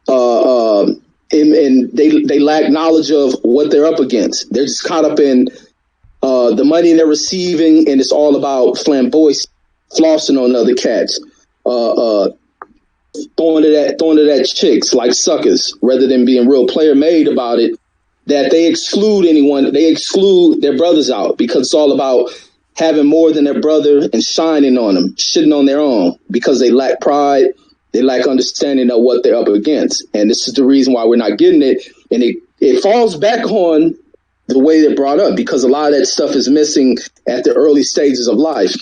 and they lack knowledge of what they're up against. They're just caught up in the money they're receiving, and it's all about flamboyance, flossing on other cats, throwing it at chicks like suckers, rather than being real player made about it. That they exclude their brothers out because it's all about having more than their brother and shining on them, shitting on their own because they lack pride, they lack understanding of what they're up against. And this is the reason why we're not getting it. And it falls back on the way they're brought up, because a lot of that stuff is missing at the early stages of life.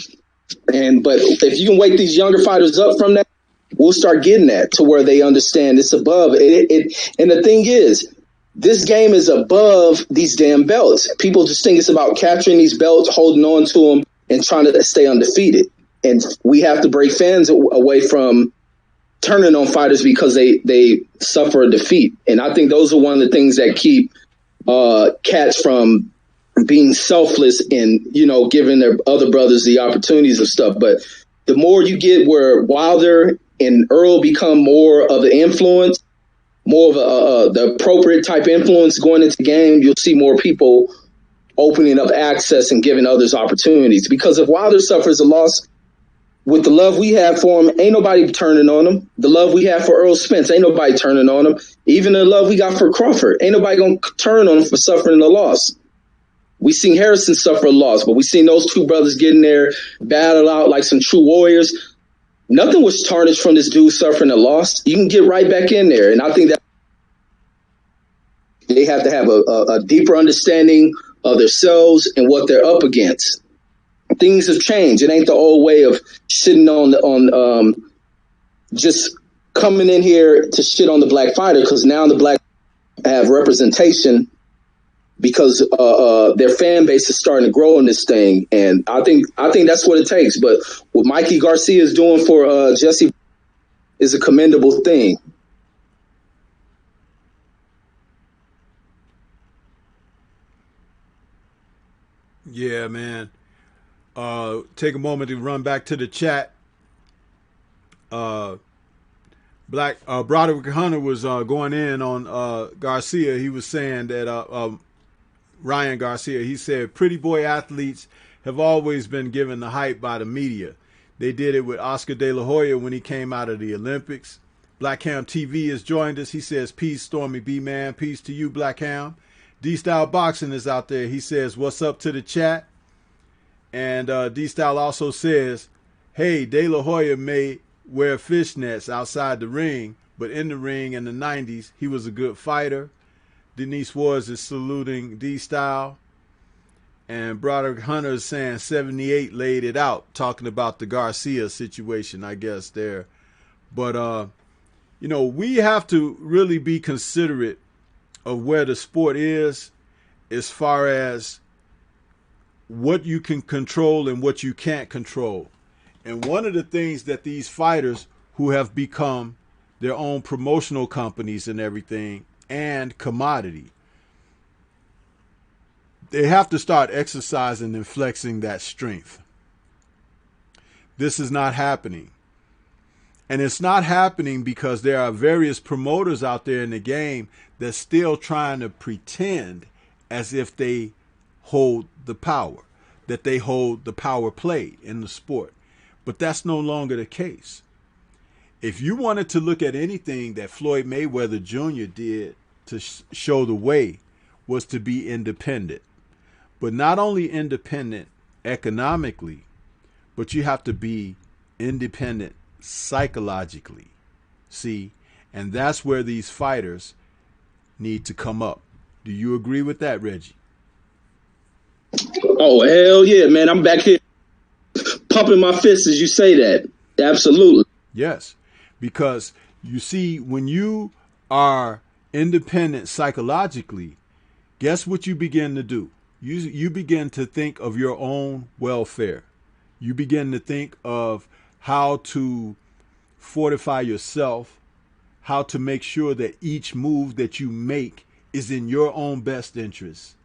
But if you can wake these younger fighters up from that, we'll start getting that to where they understand it's above it. And the thing is, this game is above these damn belts. People just think it's about capturing these belts, holding on to them, and trying to stay undefeated. And we have to break fans away from turning on fighters because they suffer a defeat. And I think those are one of the things that keep cats from being selfless and, you know, giving their other brothers the opportunities and stuff. But the more you get where Wilder and Earl become more of the influence, more of the appropriate type influence going into the game, you'll see more people opening up access and giving others opportunities. Because if Wilder suffers a loss, with the love we have for him, ain't nobody turning on him. The love we have for Earl Spence, ain't nobody turning on him. Even the love we got for Crawford, ain't nobody going to turn on him for suffering a loss. We seen Harrison suffer a loss, but we seen those two brothers get in there, battle out like some true warriors. Nothing was tarnished from this dude suffering a loss. You can get right back in there. And I think that they have to have a deeper understanding of themselves and what they're up against. Things have changed. It ain't the old way of shitting on just coming in here to shit on the black fighter, because now the black have representation because their fan base is starting to grow in this thing. And I think that's what it takes. But what Mikey Garcia is doing for Jesse is a commendable thing. Yeah, man. Take a moment to run back to the chat. Broderick Hunter was going in on Garcia. He was saying that Ryan Garcia, he said, pretty boy athletes have always been given the hype by the media. They did it with Oscar De La Hoya when he came out of the Olympics. Black Ham TV has joined us. He says, peace, Stormy B, man. Peace to you, Black Ham. D-Style Boxing is out there. He says, what's up to the chat? And D-Style also says, hey, De La Hoya may wear fishnets outside the ring, but in the ring in the 90s, he was a good fighter. Denise Wars is saluting D-Style. And Broderick Hunter is saying 78 laid it out, talking about the Garcia situation, I guess, there. But, you know, we have to really be considerate of where the sport is as far as what you can control and what you can't control. And one of the things that these fighters who have become their own promotional companies and everything and commodity, they have to start exercising and flexing that strength. This is not happening. And it's not happening because there are various promoters out there in the game that's still trying to pretend as if they hold the power, that they hold the power play in the sport. But that's no longer the case. If you wanted to look at anything that Floyd Mayweather Jr. did to show the way, was to be independent. But not only independent economically, but you have to be independent psychologically. See, and that's where these fighters need to come up. Do you agree with that, Reggie? Oh, hell yeah, man. I'm back here pumping my fists as you say that. Absolutely. Yes, because you see, when you are independent psychologically, guess what you begin to do? You begin to think of your own welfare. You begin to think of how to fortify yourself, how to make sure that each move that you make is in your own best interest.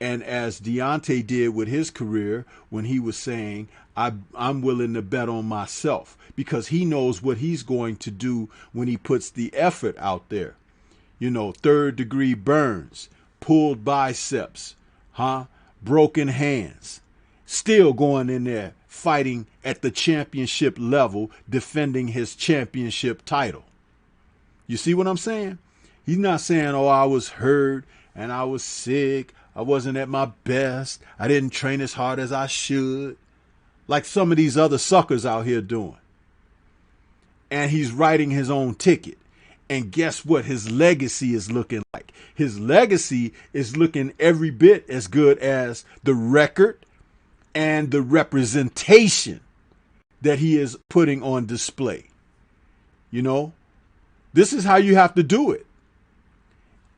And as Deontay did with his career when he was saying, I'm willing to bet on myself, because he knows what he's going to do when he puts the effort out there. You know, 3rd degree burns, pulled biceps, broken hands, still going in there fighting at the championship level, defending his championship title. You see what I'm saying? He's not saying, oh, I was hurt and I was sick, I wasn't at my best, I didn't train as hard as I should, like some of these other suckers out here doing. And he's writing his own ticket. And guess what his legacy is looking like? His legacy is looking every bit as good as the record and the representation that he is putting on display. You know, this is how you have to do it.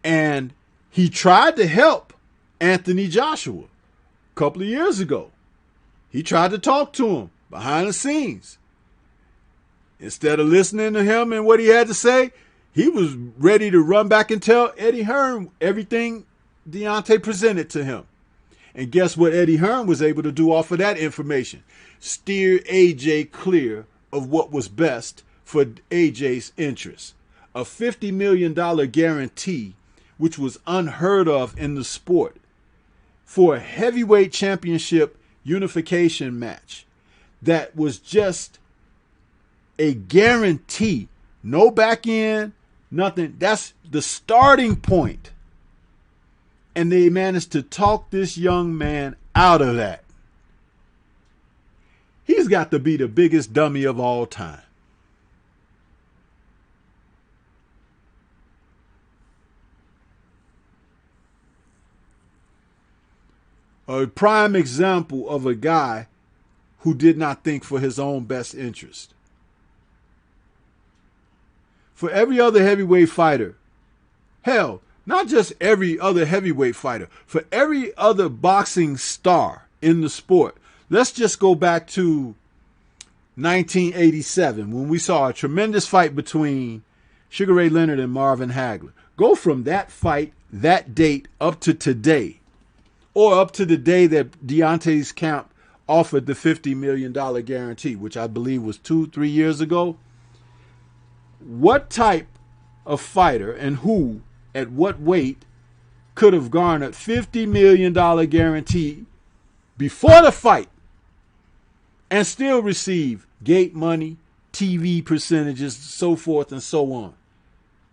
And he tried to help Anthony Joshua a couple of years ago. He tried to talk to him behind the scenes. Instead of listening to him and what he had to say, he was ready to run back and tell Eddie Hearn everything Deontay presented to him. And guess what Eddie Hearn was able to do off of that information? Steer AJ clear of what was best for AJ's interests. A $50 million guarantee, which was unheard of in the sport, for a heavyweight championship unification match that was just a guarantee. No back end, nothing. That's the starting point. And they managed to talk this young man out of that. He's got to be the biggest dummy of all time. A prime example of a guy who did not think for his own best interest. For every other heavyweight fighter, hell, not just every other heavyweight fighter, for every other boxing star in the sport, let's just go back to 1987 when we saw a tremendous fight between Sugar Ray Leonard and Marvin Hagler. Go from that fight, that date, up to today, or up to the day that Deontay's camp offered the $50 million guarantee, which I believe was 2-3 years ago. What type of fighter and who at what weight could have garnered $50 million guarantee before the fight and still receive gate money, TV percentages, so forth and so on?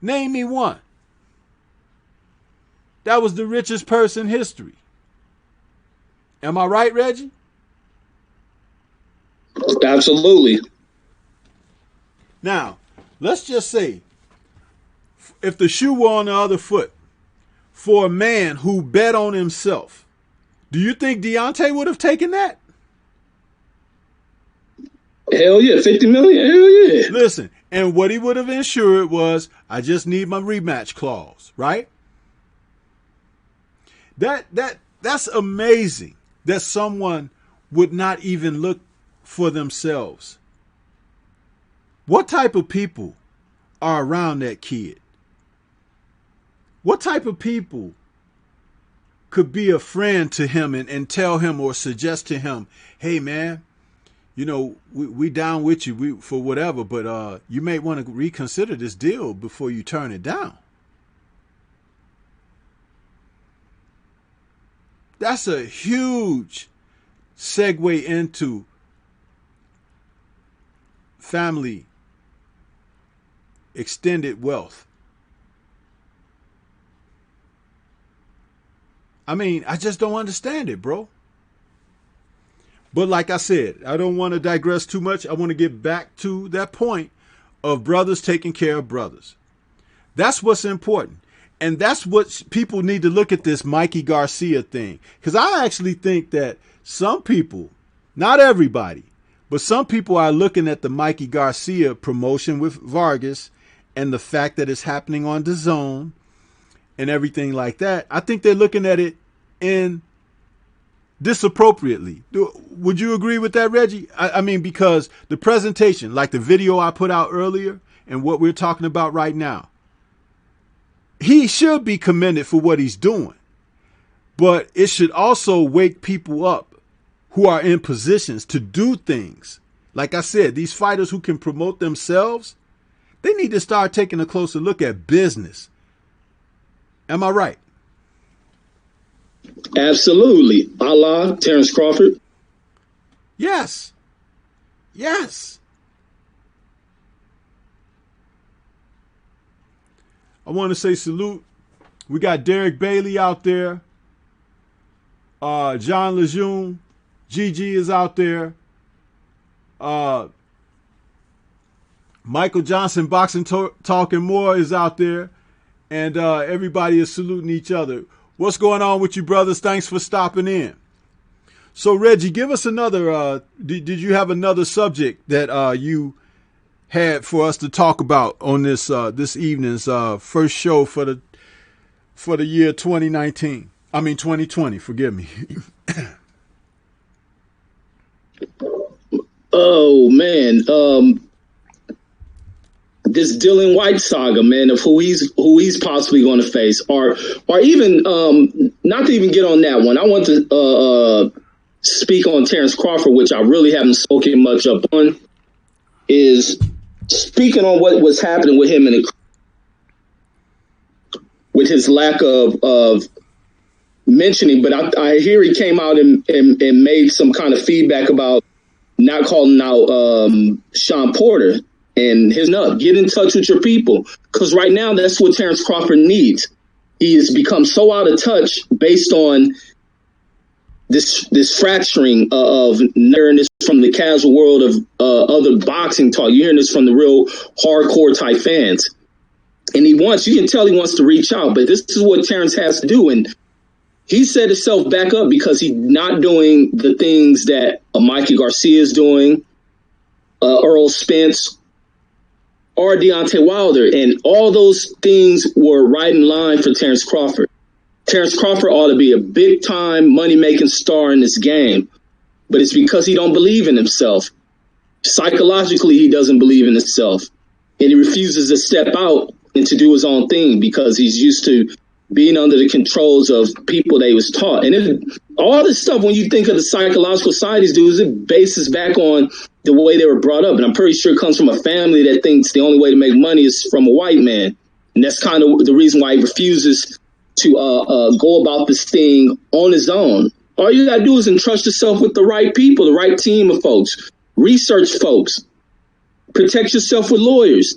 Name me one. That was the richest person in history. Am I right, Reggie? Absolutely. Now, let's just say, if the shoe were on the other foot, for a man who bet on himself, do you think Deontay would have taken that? Hell yeah, 50 million. Hell yeah. Listen, and what he would have ensured was, I just need my rematch clause, right? That's amazing that someone would not even look for themselves. What type of people are around that kid? What type of people could be a friend to him and tell him or suggest to him, hey man, you know, we down with you for whatever, but you may want to reconsider this deal before you turn it down. That's a huge segue into family extended wealth. I mean, I just don't understand it, bro. But like I said, I don't want to digress too much. I want to get back to that point of brothers taking care of brothers. That's what's important. And that's what people need to look at this Mikey Garcia thing. Because I actually think that some people, not everybody, but some people are looking at the Mikey Garcia promotion with Vargas and the fact that it's happening on DAZN and everything like that. I think they're looking at it in disappropriately. Would you agree with that, Reggie? I mean, because the presentation, like the video I put out earlier and what we're talking about right now, he should be commended for what he's doing. But it should also wake people up who are in positions to do things. Like I said, these fighters who can promote themselves, they need to start taking a closer look at business. Am I right? Absolutely. A la Terrence Crawford. Yes. Yes. I want to say salute. We got Derek Bailey out there. John Lejeune. Gigi is out there. Michael Johnson, Boxing Talking More, is out there. And everybody is saluting each other. What's going on with you, brothers? Thanks for stopping in. So, Reggie, give us another. Did you have another subject that you had for us to talk about on this this evening's first show for the year 2019? I mean 2020. Forgive me. Oh man. this Dylan White saga, man, of who he's possibly going to face, or even not to even get on that one. I want to speak on Terrence Crawford, which I really haven't spoken much up on. Is speaking on what was happening with him with his lack of mentioning, but I hear he came out and made some kind of feedback about not calling out Sean Porter and his nut. Get in touch with your people, because right now that's what Terrence Crawford needs. He has become so out of touch based on this fracturing of hearing this from the casual world of other boxing talk. You're hearing this from the real hardcore type fans. And you can tell he wants to reach out, but this is what Terrence has to do. And he set himself back up because he's not doing the things that Mikey Garcia is doing, Earl Spence, or Deontay Wilder. And all those things were right in line for Terrence Crawford. Terrence Crawford ought to be a big-time money-making star in this game, but it's because he don't believe in himself. Psychologically, he doesn't believe in himself, and he refuses to step out and to do his own thing because he's used to being under the controls of people that he was taught. And all this stuff, when you think of the psychological side, these dudes, it bases back on the way they were brought up. And I'm pretty sure it comes from a family that thinks the only way to make money is from a white man. And that's kind of the reason why he refuses to go about this thing on his own. All you got to do is entrust yourself with the right people, the right team of folks. Research folks. Protect yourself with lawyers.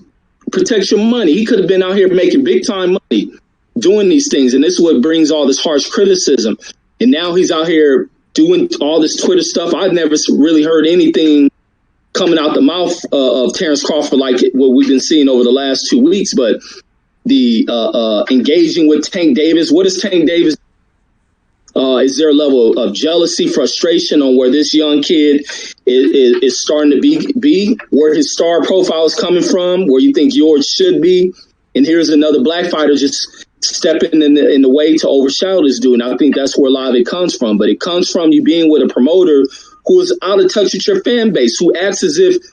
Protect your money. He could have been out here making big-time money doing these things, and this is what brings all this harsh criticism. And now he's out here doing all this Twitter stuff. I've never really heard anything coming out the mouth of Terrence Crawford like what we've been seeing over the last 2 weeks. But the engaging with Tank Davis, what is Tank Davis? Is there a level of jealousy, frustration on where this young kid is starting to be where his star profile is coming from, where you think yours should be? And here's another black fighter just stepping in the way to overshadow this dude. And I think that's where a lot of it comes from. But it comes from you being with a promoter who is out of touch with your fan base, who acts as if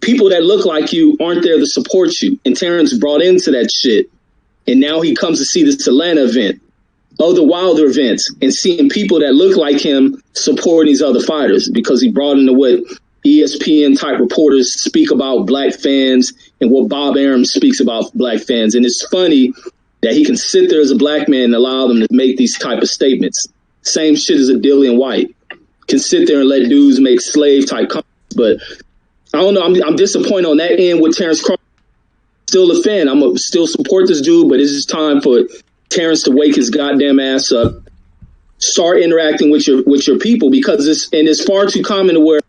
people that look like you aren't there to support you. And Terrence brought into that shit. And now he comes to see this Atlanta event, other Wilder events, and seeing people that look like him supporting these other fighters because he brought into what ESPN type reporters speak about black fans and what Bob Arum speaks about black fans. And it's funny that he can sit there as a black man and allow them to make these type of statements. Same shit as a Dillian White. Can sit there and let dudes make slave type comments. But I don't know. I'm disappointed on that end with Terrence Crawford. Still a fan. I'm going to still support this dude, but it's just time for Terrence to wake his goddamn ass up. Start interacting with your people, because it's far too common to where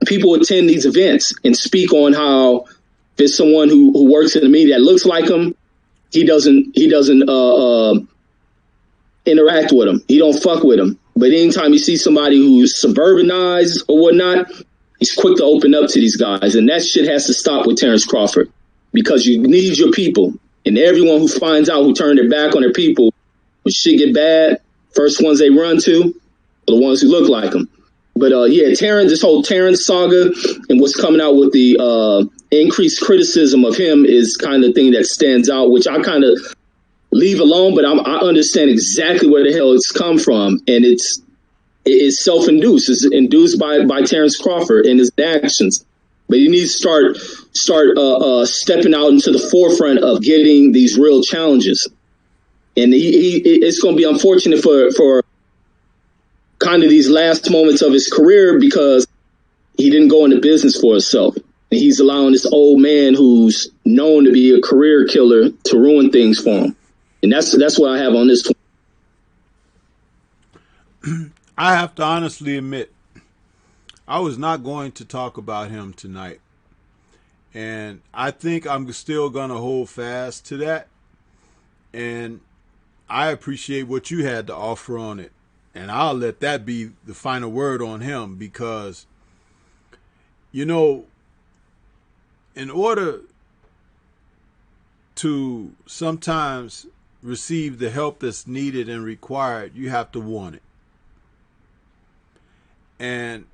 people attend these events and speak on how there's someone who works in the media that looks like him. He doesn't interact with him. He don't fuck with him. But anytime you see somebody who's suburbanized or whatnot, he's quick to open up to these guys. And that shit has to stop with Terrence Crawford, because you need your people. And everyone who finds out, who turn their back on their people, when shit get bad, first ones they run to are the ones who look like them. But Terrence, this whole Terrence saga and what's coming out with the increased criticism of him is kind of the thing that stands out, which I kind of leave alone, but I understand exactly where the hell it's come from. And it's self-induced. It's induced by Terrence Crawford and his actions. But he needs to start stepping out into the forefront of getting these real challenges. And it's going to be unfortunate for kind of these last moments of his career, because he didn't go into business for himself. And he's allowing this old man who's known to be a career killer to ruin things for him. And that's what I have on this one. I have to honestly admit, I was not going to talk about him tonight. And I think I'm still going to hold fast to that. And I appreciate what you had to offer on it. And I'll let that be the final word on him, because, you know, in order to sometimes receive the help that's needed and required, you have to want it. And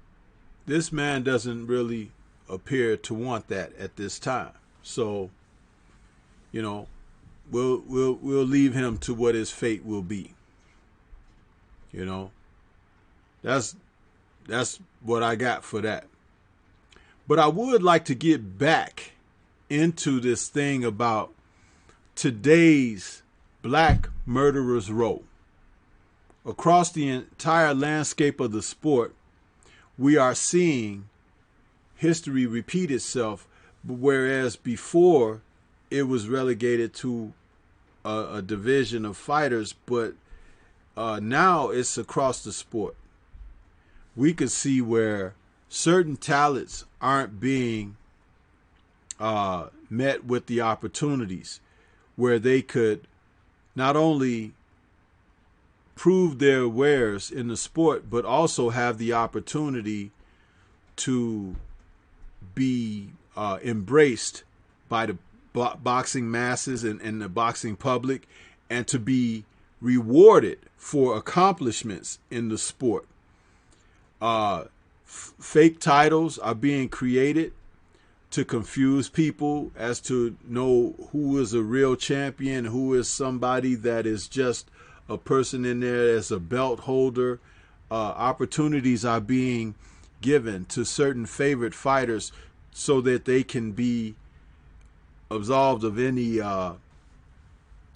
this man doesn't really appear to want that at this time. So, you know, we'll leave him to what his fate will be. You know, that's what I got for that. But I would like to get back into this thing about today's Black Murderers Row. Across the entire landscape of the sport, we are seeing history repeat itself, whereas before it was relegated to a division of fighters, but now it's across the sport. We could see where certain talents aren't being met with the opportunities where they could not only prove their wares in the sport, but also have the opportunity to be embraced by the boxing masses and the boxing public, and to be rewarded for accomplishments in the sport. Fake titles are being created to confuse people as to know who is a real champion, who is somebody that is just a person in there as a belt holder. Opportunities are being given to certain favorite fighters so that they can be absolved of any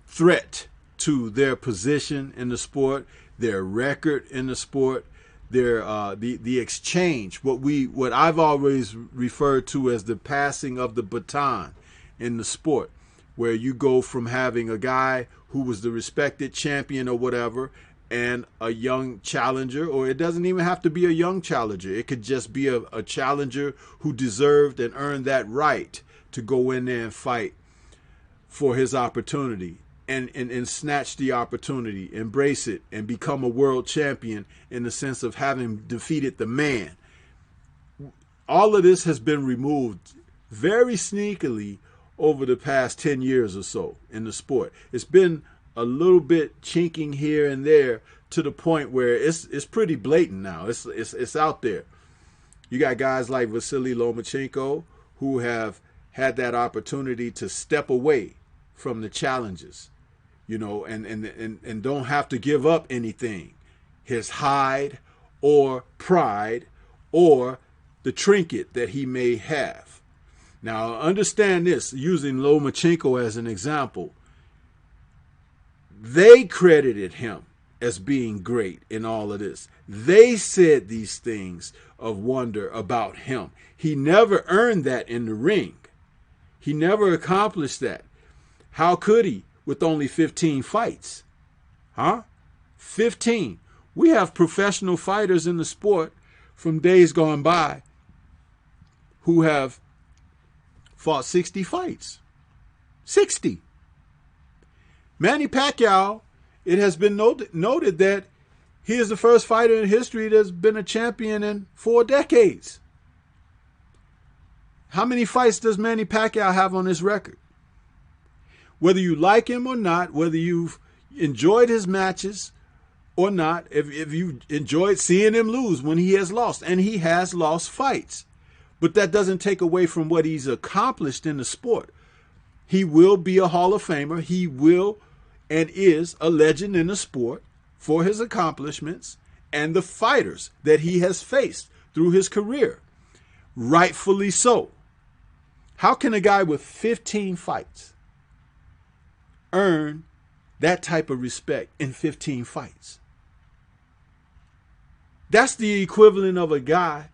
threat to their position in the sport, their record in the sport, their the exchange, what I've always referred to as the passing of the baton in the sport, where you go from having a guy who was the respected champion or whatever, and a young challenger, or it doesn't even have to be a young challenger. It could just be a challenger who deserved and earned that right to go in there and fight for his opportunity and snatch the opportunity, embrace it, and become a world champion in the sense of having defeated the man. All of this has been removed very sneakily over the past 10 years or so in the sport. It's been a little bit chinking here and there to the point where it's pretty blatant now. It's out there. You got guys like Vasily Lomachenko who have had that opportunity to step away from the challenges, you know, and don't have to give up anything, his hide or pride or the trinket that he may have. Now, understand this, using Lomachenko as an example, they credited him as being great in all of this. They said these things of wonder about him. He never earned that in the ring. He never accomplished that. How could he with only 15 fights? 15. We have professional fighters in the sport from days gone by who have fought 60 fights. 60. Manny Pacquiao, it has been noted that he is the first fighter in history that's been a champion in 4 decades. How many fights does Manny Pacquiao have on his record? Whether you like him or not, whether you've enjoyed his matches or not, if you enjoyed seeing him lose when he has lost, and he has lost fights, but that doesn't take away from what he's accomplished in the sport. He will be a Hall of Famer. He will and is a legend in the sport for his accomplishments and the fighters that he has faced through his career. Rightfully so. How can a guy with 15 fights earn that type of respect in 15 fights? That's the equivalent of a guy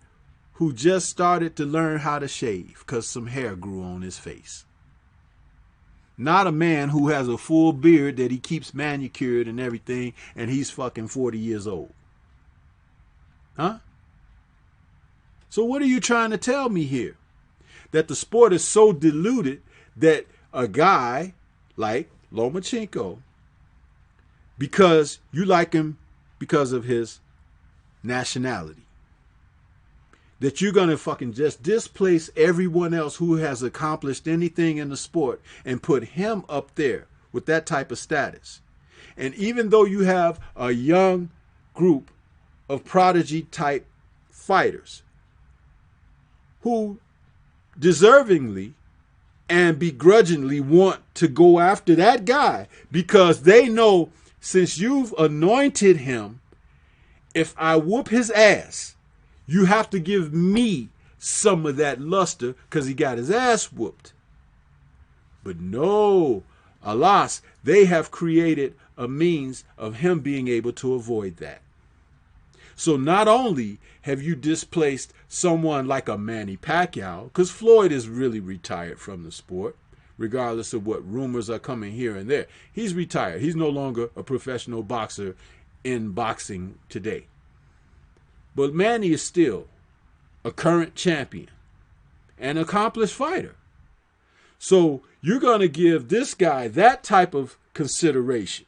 who just started to learn how to shave because some hair grew on his face. Not a man who has a full beard that he keeps manicured and everything, and he's fucking 40 years old. Huh? So what are you trying to tell me here? That the sport is so diluted that a guy like Lomachenko, because you like him because of his nationality, that you're going to fucking just displace everyone else who has accomplished anything in the sport and put him up there with that type of status. And even though you have a young group of prodigy type fighters who deservingly and begrudgingly want to go after that guy because they know since you've anointed him, if I whoop his ass, you have to give me some of that luster because he got his ass whooped. But no, alas, they have created a means of him being able to avoid that. So not only have you displaced someone like a Manny Pacquiao, because Floyd is really retired from the sport, regardless of what rumors are coming here and there. He's retired. He's no longer a professional boxer in boxing today. But Manny is still a current champion, an accomplished fighter. So you're going to give this guy that type of consideration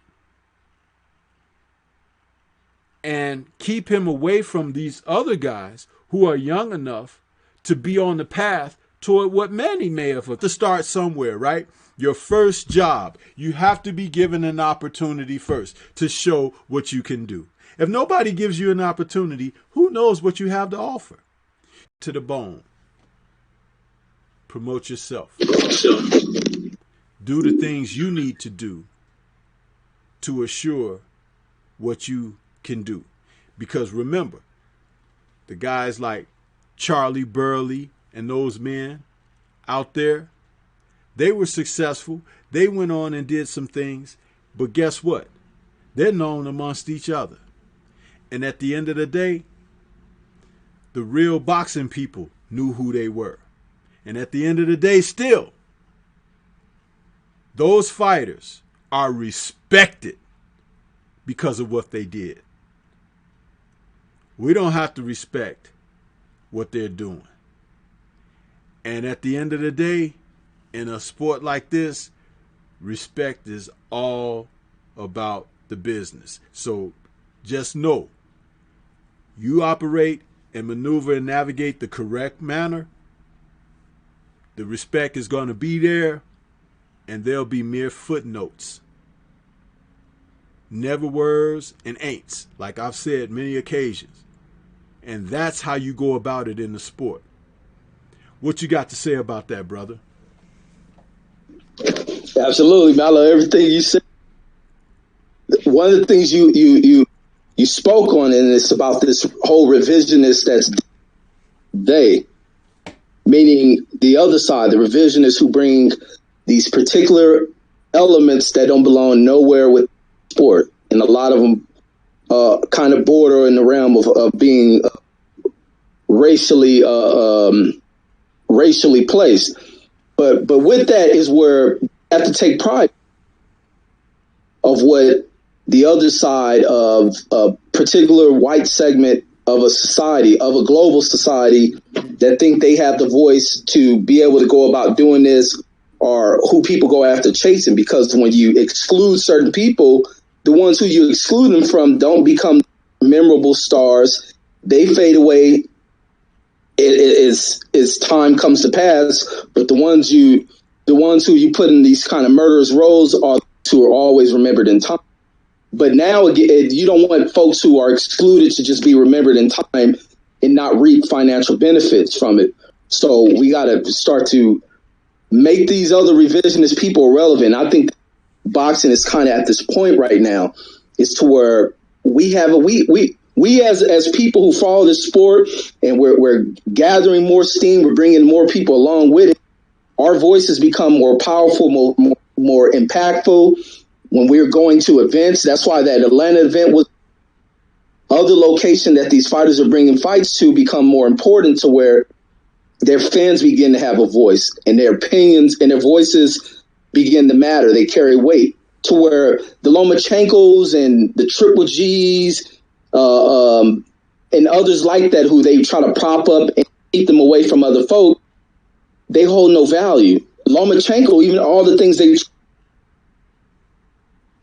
and keep him away from these other guys who are young enough to be on the path toward what Manny may have to start somewhere, right? Your first job, you have to be given an opportunity first to show what you can do. If nobody gives you an opportunity, who knows what you have to offer? To the bone. Promote yourself. Do the things you need to do to assure what you can do. Because remember, the guys like Charlie Burley and those men out there, they were successful. They went on and did some things. But guess what? They're known amongst each other. And at the end of the day, the real boxing people knew who they were. And at the end of the day, still, those fighters are respected because of what they did. We don't have to respect what they're doing. And at the end of the day, in a sport like this, respect is all about the business. So just know, you operate and maneuver and navigate the correct manner, the respect is going to be there, and there'll be mere footnotes. Never words and ain'ts, like I've said many occasions. And that's how you go about it in the sport. What you got to say about that, brother? Absolutely, man. I love everything you said. One of the things you spoke on, and it's about this whole revisionist that's they, meaning the other side, the revisionists who bring these particular elements that don't belong nowhere with sport, and a lot of them kind of border in the realm of being racially placed. But with that is where you have to take pride of what the other side of a particular white segment of a society, of a global society, that think they have the voice to be able to go about doing this, or who people go after chasing. Because when you exclude certain people, the ones who you exclude them from don't become memorable stars. They fade away as time comes to pass. But the ones who you put in these kind of murderous roles are who are always remembered in time. But now you don't want folks who are excluded to just be remembered in time and not reap financial benefits from it. So we got to start to make these other revisionist people relevant. I think boxing is kind of at this point right now, is to where we have we as people who follow this sport, and we're gathering more steam, we're bringing more people along with it. Our voices become more powerful, more impactful when we're going to events. That's why that Atlanta event was other location that these fighters are bringing fights to become more important, to where their fans begin to have a voice, and their opinions and their voices begin to matter. They carry weight, to where the Lomachenkos and the Triple Gs and others like that, who they try to prop up and keep them away from other folk, they hold no value. Lomachenko, even all the things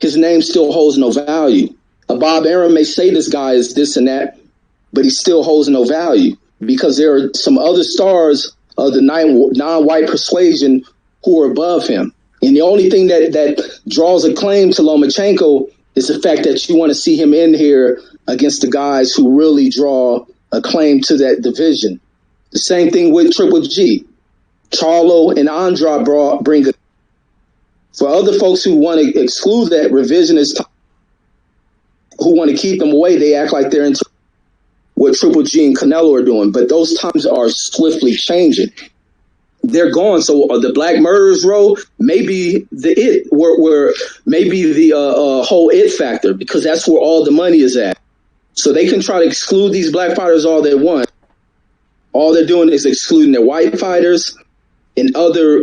his name still holds no value. Bob Arum may say this guy is this and that, but he still holds no value, because there are some other stars of the non-white persuasion who are above him. And the only thing that draws a claim to Lomachenko is the fact that you want to see him in here against the guys who really draw a claim to that division. The same thing with Triple G. Charlo and Andra bring it. For other folks who want to exclude that revisionist, who want to keep them away, they act like they're into what Triple G and Canelo are doing. But those times are swiftly changing. They're gone. So the Black Murderers Row may be where maybe the whole it factor, because that's where all the money is at. So they can try to exclude these black fighters all they want. All they're doing is excluding their white fighters and other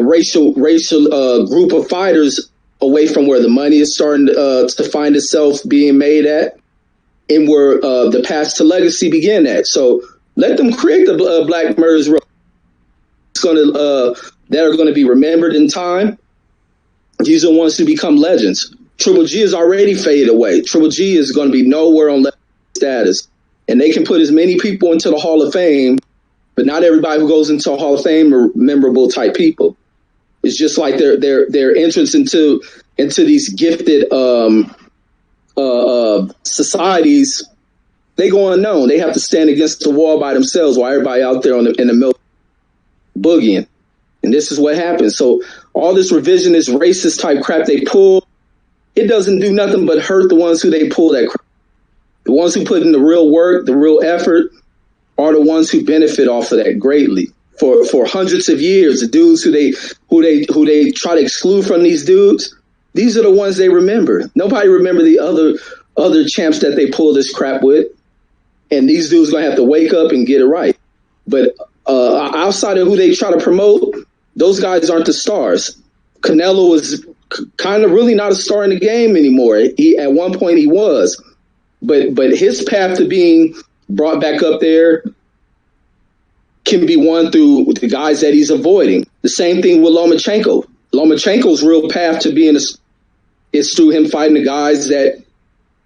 racial group of fighters away from where the money is starting to find itself being made at, and where the past to legacy begin at. So let them create the Black Murderers Row. It's that are going to be remembered in time. These are the ones who become legends. Triple G is already faded away. Triple G is going to be nowhere on status. And they can put as many people into the Hall of Fame, but not everybody who goes into the Hall of Fame are memorable type people. It's just like their entrance into these gifted societies. They go unknown. They have to stand against the wall by themselves while everybody out there in the middle boogieing. And this is what happens. So all this revisionist, racist type crap they pull, it doesn't do nothing but hurt the ones who they pull that crap. The ones who put in the real work, the real effort, are the ones who benefit off of that greatly. For hundreds of years, the dudes who they try to exclude from these dudes, these are the ones they remember. Nobody remember the other champs that they pull this crap with. And these dudes gonna have to wake up and get it right. But outside of who they try to promote, those guys aren't the stars. Canelo is kind of really not a star in the game anymore. At one point he was, but his path to being brought back up there can be won through the guys that he's avoiding. The same thing with Lomachenko. Lomachenko's real path to being is through him fighting the guys that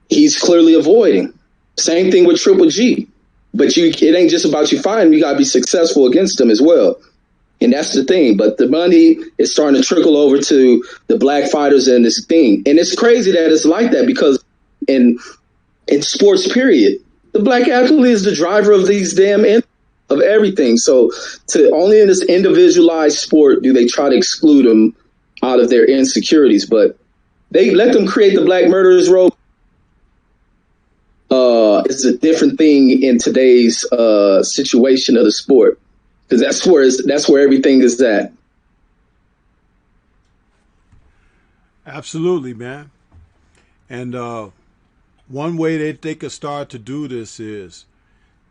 he's clearly avoiding. Same thing with Triple G. But it ain't just about you fighting him. You got to be successful against them as well. And that's the thing. But the money is starting to trickle over to the black fighters and this thing. And it's crazy that it's like that, because in sports, period, the black athlete is the driver of these of everything. So only in this individualized sport do they try to exclude them out of their insecurities. But they let them create the Black Murderers Row. It's a different thing in today's situation of the sport, because that's where everything is at. Absolutely, man. And one way that they could start to do this is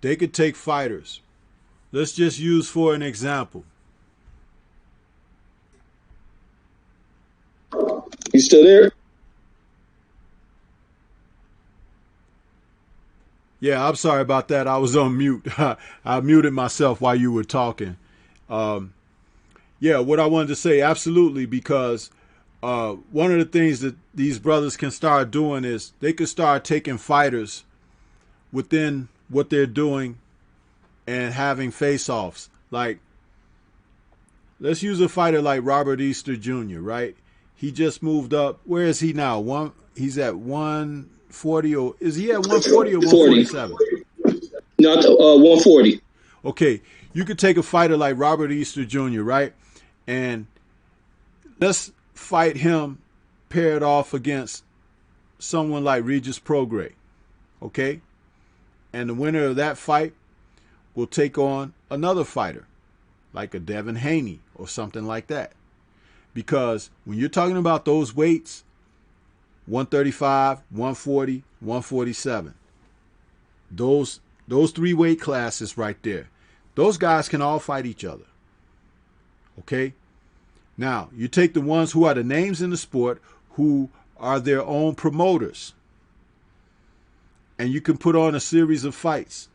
they could take fighters. Let's just use for an example. You still there? Yeah, I'm sorry about that. I was on mute. I muted myself while you were talking. Yeah, what I wanted to say, absolutely, because one of the things that these brothers can start doing is they could start taking fighters within what they're doing and having face-offs. Like, let's use a fighter like Robert Easter Jr., right? He just moved up. Where is he now? He's at 140, or is he at 140 or 147? No, 140. Okay, you could take a fighter like Robert Easter Jr., right? And let's fight him paired off against someone like Regis Prograis, okay? And the winner of that fight will take on another fighter like a Devin Haney or something like that. Because when you're talking about those weights, 135, 140, 147, those three weight classes right there, those guys can all fight each other. Okay? Now, you take the ones who are the names in the sport, who are their own promoters, and you can put on a series of fights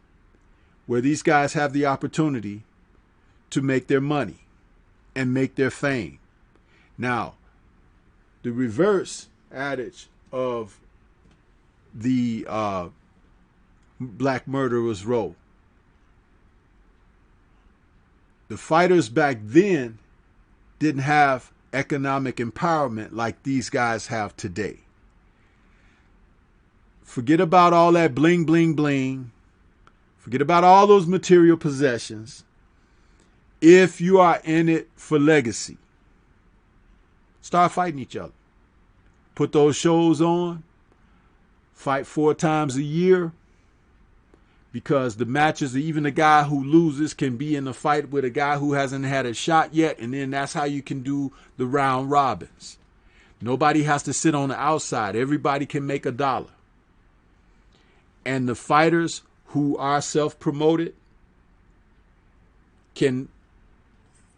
where these guys have the opportunity to make their money and make their fame. Now, the reverse adage of the Black Murderers Row, the fighters back then didn't have economic empowerment like these guys have today. Forget about all that bling, bling, bling. Forget about all those material possessions. If you are in it for legacy, start fighting each other. Put those shows on. Fight 4 times a year. Because the matches, even the guy who loses can be in a fight with a guy who hasn't had a shot yet. And then that's how you can do the round robins. Nobody has to sit on the outside. Everybody can make $1. And the fighters who are self-promoted can,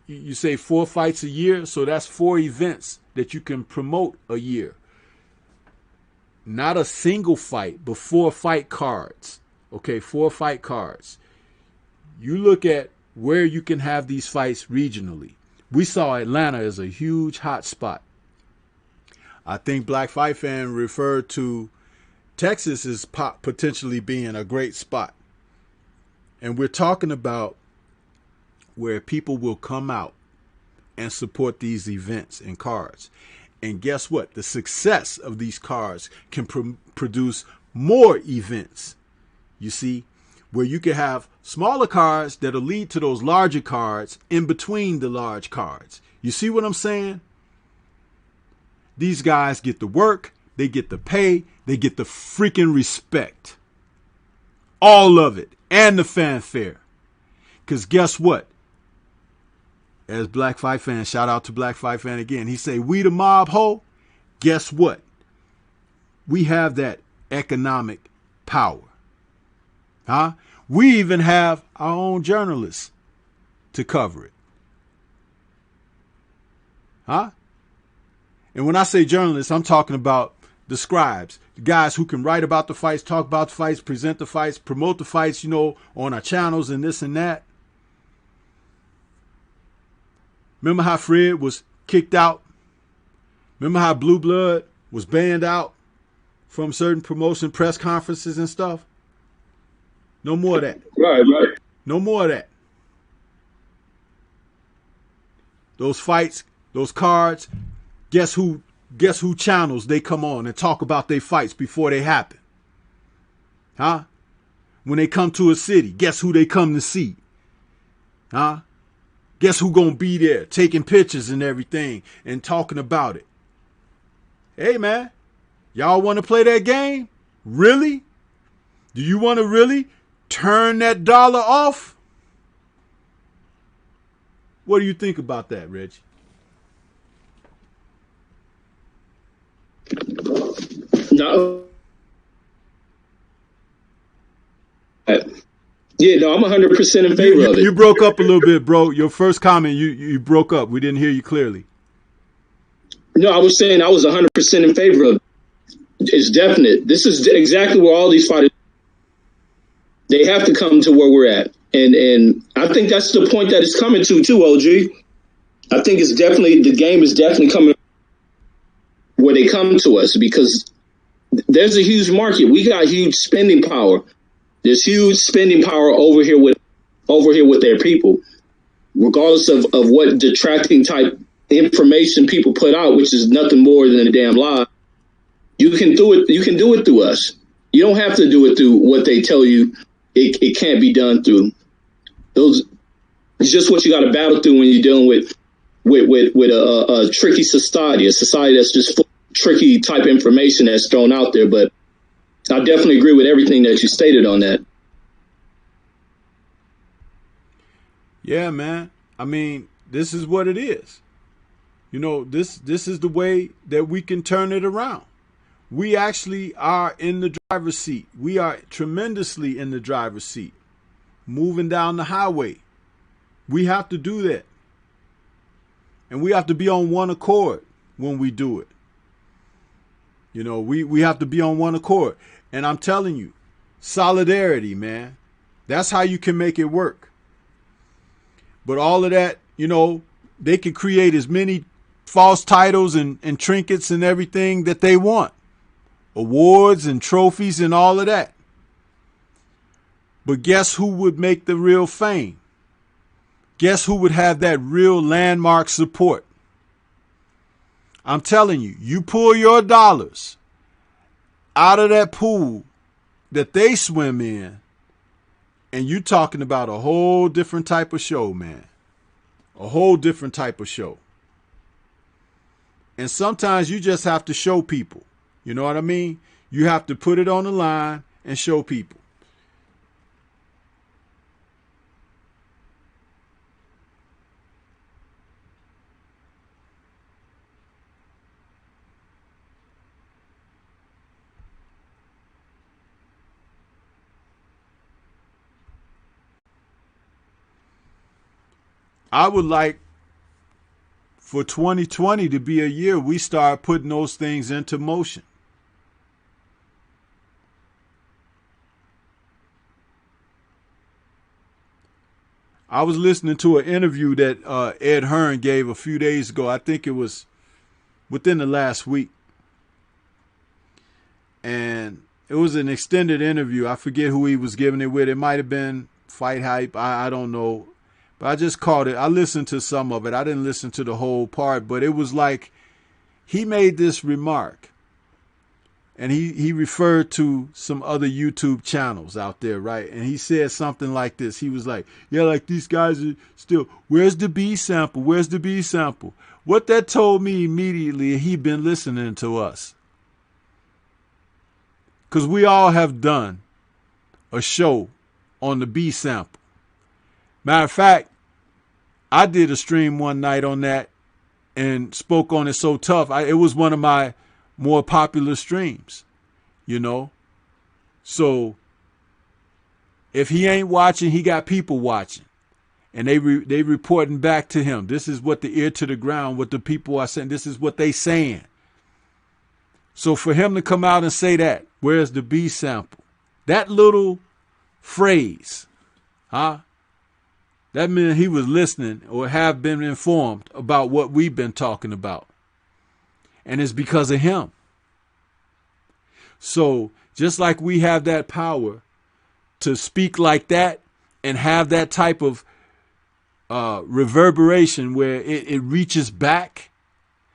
you say 4 fights a year, so that's 4 events that you can promote a year. Not a single fight, but 4 fight cards. Okay, 4 fight cards. You look at where you can have these fights regionally. We saw Atlanta as a huge hot spot. I think Black Fight Fan referred to Texas as potentially being a great spot. And we're talking about where people will come out and support these events and cards. And guess what? The success of these cards can produce more events. You see, where you can have smaller cards that'll lead to those larger cards in between the large cards. You see what I'm saying? These guys get the work, they get the pay, they get the freaking respect. All of it. And the fanfare. Because guess what? As Black Fight Fan, shout out to Black Fight Fan again. He say, we the mob ho. Guess what? We have that economic power. Huh? We even have our own journalists to cover it. Huh? And when I say journalists, I'm talking about the scribes, the guys who can write about the fights, talk about the fights, present the fights, promote the fights, on our channels and this and that. Remember how Fred was kicked out? Remember how Blue Blood was banned out from certain promotion press conferences and stuff? No more of that. Right. No more of that. Those fights, those cards, guess who channels they come on and talk about their fights before they happen? Huh? When they come to a city, guess who they come to see? Huh? Guess who gonna be there taking pictures and everything and talking about it? Hey, man, y'all want to play that game? Really? Do you want to really turn that dollar off? What do you think about that, Reggie? No. Yeah, no, I'm 100% in favor of it. You broke up a little bit, bro. Your first comment, you broke up. We didn't hear you clearly. No, I was saying I was 100% in favor of it. It's definite. This is exactly where all these fighters, they have to come to where we're at. And I think that's the point that it's coming to too, OG. I think it's definitely, the game is definitely coming where they come to us, because there's a huge market. We got huge spending power. There's huge spending power over here with their people, regardless of what detracting type information people put out, which is nothing more than a damn lie. You can do it. You can do it through us. You don't have to do it through what they tell you it can't be done through. Those, it's just what you got to battle through when you're dealing with a tricky society, a society that's just full of tricky type information that's thrown out there. But I definitely agree with everything that you stated on that. Yeah, man. I mean, this is what it is. This is the way that we can turn it around. We actually are in the driver's seat. We are tremendously in the driver's seat, moving down the highway. We have to do that. And we have to be on one accord when we do it. We have to be on one accord. And I'm telling you, solidarity, man. That's how you can make it work. But all of that, they can create as many false titles and trinkets and everything that they want. Awards and trophies and all of that. But guess who would make the real fame? Guess who would have that real landmark support? I'm telling you, you pull your dollars out of that pool that they swim in, and you're talking about a whole different type of show, man. A whole different type of show. And sometimes you just have to show people. You know what I mean? You have to put it on the line and show people. I would like for 2020 to be a year we start putting those things into motion. I was listening to an interview that Ed Hearn gave a few days ago. I think it was within the last week. And it was an extended interview. I forget who he was giving it with. It might have been Fight Hype. I don't know. But I just caught it. I listened to some of it. I didn't listen to the whole part. But it was like he made this remark. And he referred to some other YouTube channels out there, right? And he said something like this. He was like, yeah, like these guys are still, where's the B sample? Where's the B sample? What that told me immediately, he'd been listening to us. Because we all have done a show on the B sample. Matter of fact, I did a stream one night on that and spoke on it so tough. It was one of my more popular streams, you know. So if he ain't watching, he got people watching, and they reporting back to him. This is what the ear to the ground, what the people are saying. This is what they saying. So for him to come out and say that, where's the B sample? That little phrase, that meant he was listening or have been informed about what we've been talking about. And it's because of him. So just like we have that power to speak like that and have that type of reverberation where it reaches back,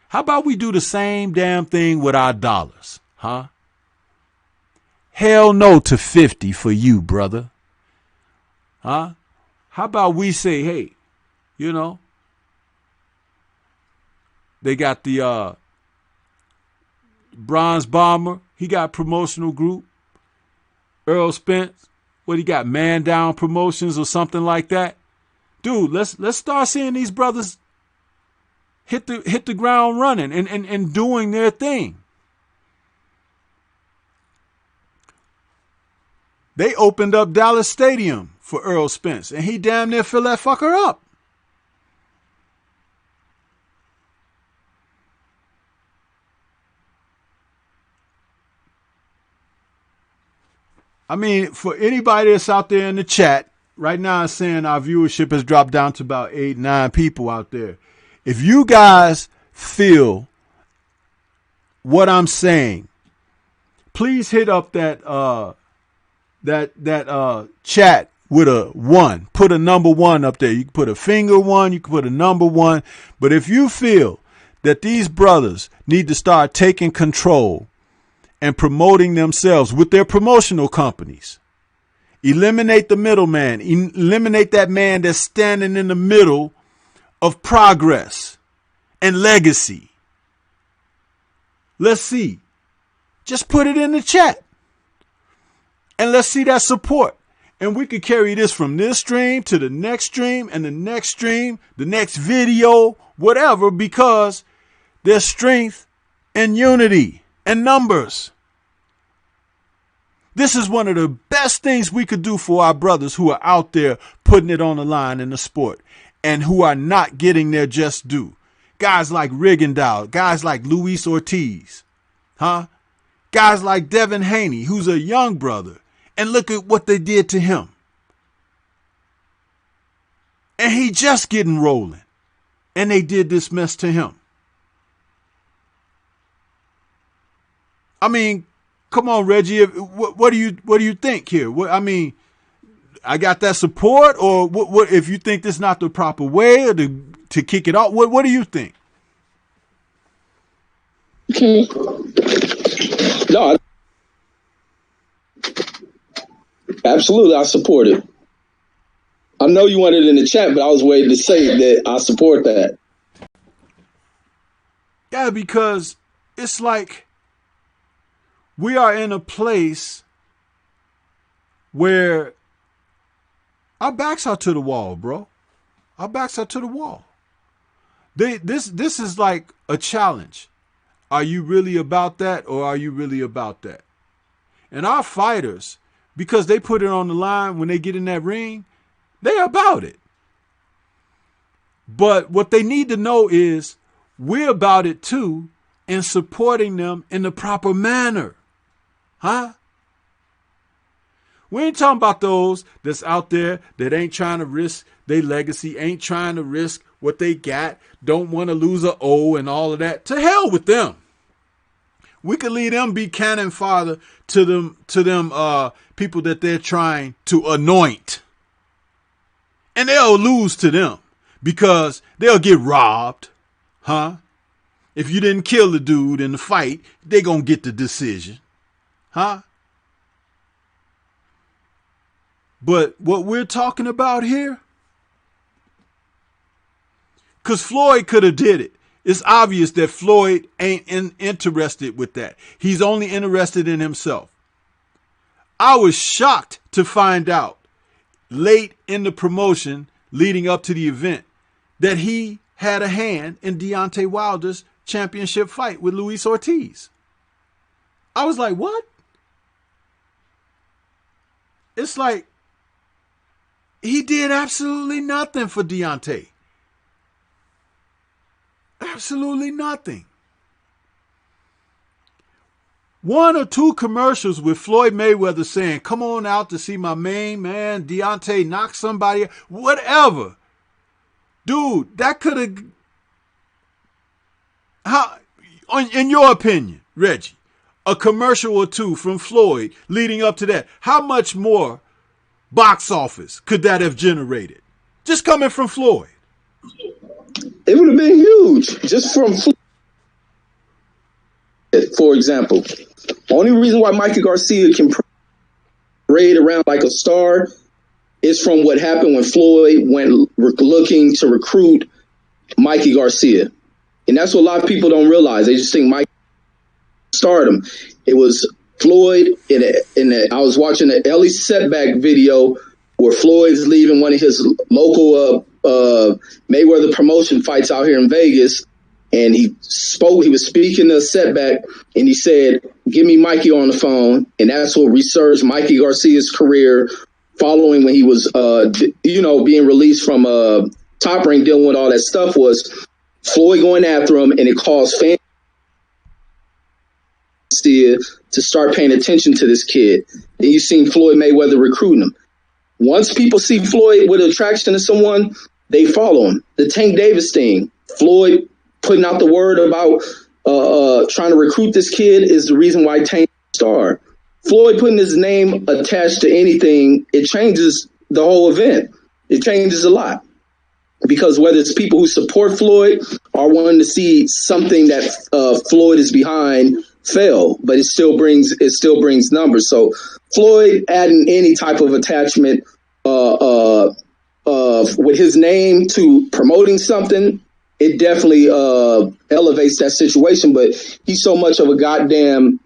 how about we do the same damn thing with our dollars, huh? Hell no to 50 for you, brother. Huh? How about we say, hey, you know, they got the Bronze Bomber. He got promotional group. Earl Spence, what he got? Man Down Promotions or something like that. Dude, let's start seeing these brothers hit the ground running and doing their thing. They opened up Dallas Stadium for Earl Spence, and he damn near filled that fucker up. I mean, for anybody that's out there in the chat, right now it's saying our viewership has dropped down to about 8-9 people out there. If you guys feel what I'm saying, please hit up that chat with a 1. Put a number 1 up there. You can put a finger 1, you can put a number 1. But if you feel that these brothers need to start taking control and promoting themselves with their promotional companies, eliminate the middleman, eliminate that man that's standing in the middle of progress and legacy. Let's see. Just put it in the chat. And let's see that support. And we could carry this from this stream to the next stream and the next stream, the next video, whatever, because there's strength in unity and numbers. This is one of the best things we could do for our brothers who are out there putting it on the line in the sport and who are not getting their just due. Guys like Rigondeaux, guys like Luis Ortiz, guys like Devin Haney, who's a young brother. And look at what they did to him. And he just getting rolling. And they did this mess to him. I mean, come on, Reggie. What do you think here? I mean, I got that support, or what? If you think this is not the proper way or to kick it off, what do you think? Okay. No. Absolutely, I support it. I know you wanted it in the chat, but I was waiting to say that I support that. Yeah, because it's like we are in a place where our backs are to the wall, bro. Our backs are to the wall. This is like a challenge. Are you really about that, or are you really about that? And our fighters, because they put it on the line when they get in that ring, they about it. But what they need to know is we're about it too, and supporting them in the proper manner. Huh? We ain't talking about those that's out there that ain't trying to risk their legacy, ain't trying to risk what they got, don't want to lose a O and all of that. To hell with them. We could leave them be cannon fodder to them people that they're trying to anoint. And they'll lose to them because they'll get robbed. Huh? If you didn't kill the dude in the fight, they're going to get the decision. Huh? But what we're talking about here, because Floyd could have did it. It's obvious that Floyd ain't interested with that. He's only interested in himself. I was shocked to find out late in the promotion leading up to the event that he had a hand in Deontay Wilder's championship fight with Luis Ortiz. I was like, what? It's like he did absolutely nothing for Deontay. Absolutely nothing. One or two commercials with Floyd Mayweather saying, come on out to see my main man, Deontay, knock somebody, whatever. Dude, that could have... How, in your opinion, Reggie, a commercial or two from Floyd leading up to that, how much more box office could that have generated? Just coming from Floyd. It would have been huge. Just from Floyd, for example. Only reason why Mikey Garcia can parade around like a star is from what happened when Floyd went looking to recruit Mikey Garcia. And that's what a lot of people don't realize. They just think Mike stardom. It was Floyd I was watching the Ellie Setback video where Floyd's leaving one of his local Mayweather promotion fights out here in Vegas. And he was speaking to Setback, and he said, give me Mikey on the phone. And that's what resurged Mikey Garcia's career following when he was, being released from Top Rank, dealing with all that stuff, was Floyd going after him, and it caused fans to start paying attention to this kid. And you've seen Floyd Mayweather recruiting him. Once people see Floyd with attraction to someone, they follow him. The Tank Davis thing, Floyd putting out the word about trying to recruit this kid is the reason why Tank star. Floyd putting his name attached to anything, it changes the whole event. It changes a lot. Because whether it's people who support Floyd or wanting to see something that Floyd is behind fail, but it still brings numbers. So Floyd adding any type of attachment with his name to promoting something, it definitely elevates that situation. But he's so much of a goddamn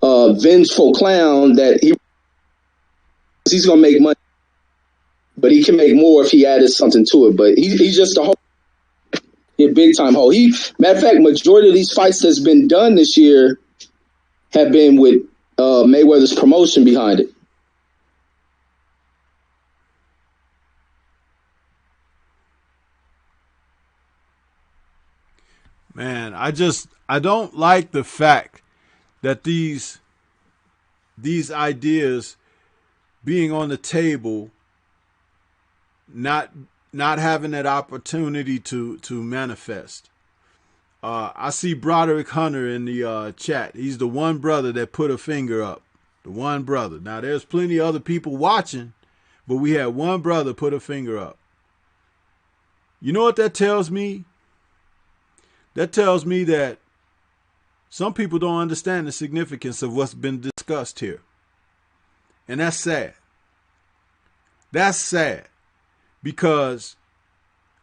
vengeful clown that he's gonna make money. But he can make more if he added something to it. But he's just a big time hoe. Matter of fact, majority of these fights that's been done this year have been with Mayweather's promotion behind it. Man, I don't like the fact that these ideas being on the table, not having that opportunity to manifest. I see Broderick Hunter in the chat. He's the one brother that put a finger up. The one brother. Now, there's plenty of other people watching, but we had one brother put a finger up. You know what that tells me? That tells me that some people don't understand the significance of what's been discussed here. And that's sad. That's sad. Because,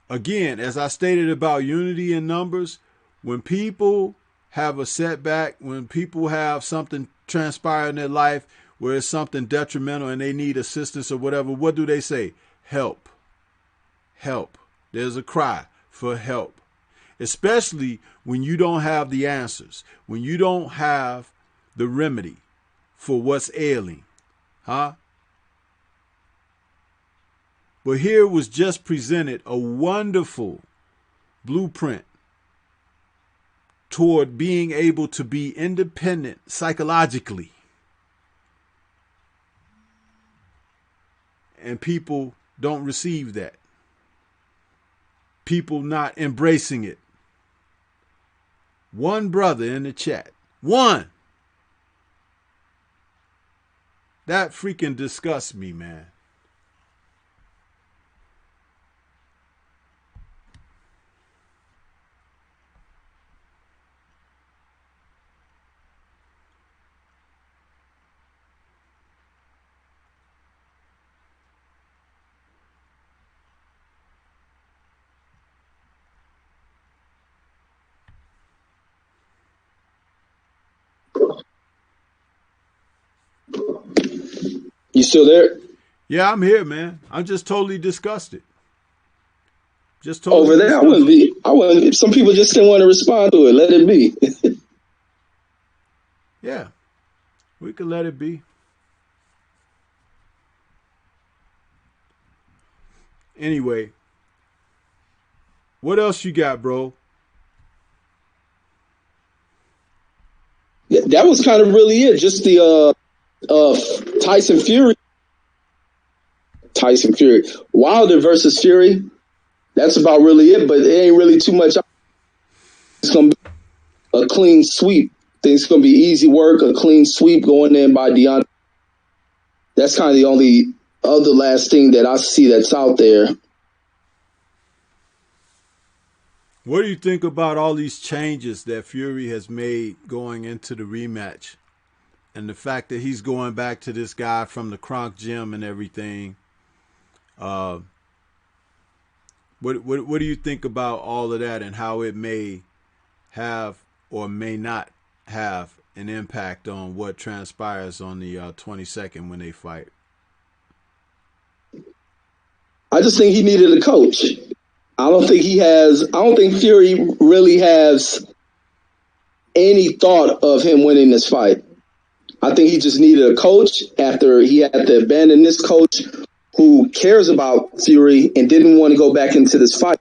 again, as I stated about unity in numbers, when people have a setback, when people have something transpire in their life where it's something detrimental and they need assistance or whatever, what do they say? Help. Help. There's a cry for help. Especially when you don't have the answers, when you don't have the remedy for what's ailing. Huh? But here was just presented a wonderful blueprint toward being able to be independent psychologically. And people don't receive that. People not embracing it. One brother in the chat. One. That freaking disgusts me, man. You still there? Yeah, I'm here, man. I'm just totally disgusted. Just totally over there. disgusted. I wouldn't. Some people just didn't want to respond to it. Let it be. Yeah, we could let it be. Anyway, what else you got, bro? Yeah, that was kind of really it. Just the Tyson Fury. Wilder versus Fury. That's about really it, but it ain't really too much. It's going to be a clean sweep. I think it's going to be easy work, a clean sweep going in by Deontay. That's kind of the only other last thing that I see that's out there. What do you think about all these changes that Fury has made going into the rematch? And the fact that he's going back to this guy from the Kronk gym and everything. What do you think about all of that and how it may have or may not have an impact on what transpires on the 22nd when they fight? I just think he needed a coach. I don't think Fury really has any thought of him winning this fight. I think he just needed a coach after he had to abandon this coach who cares about Fury and didn't want to go back into this fight,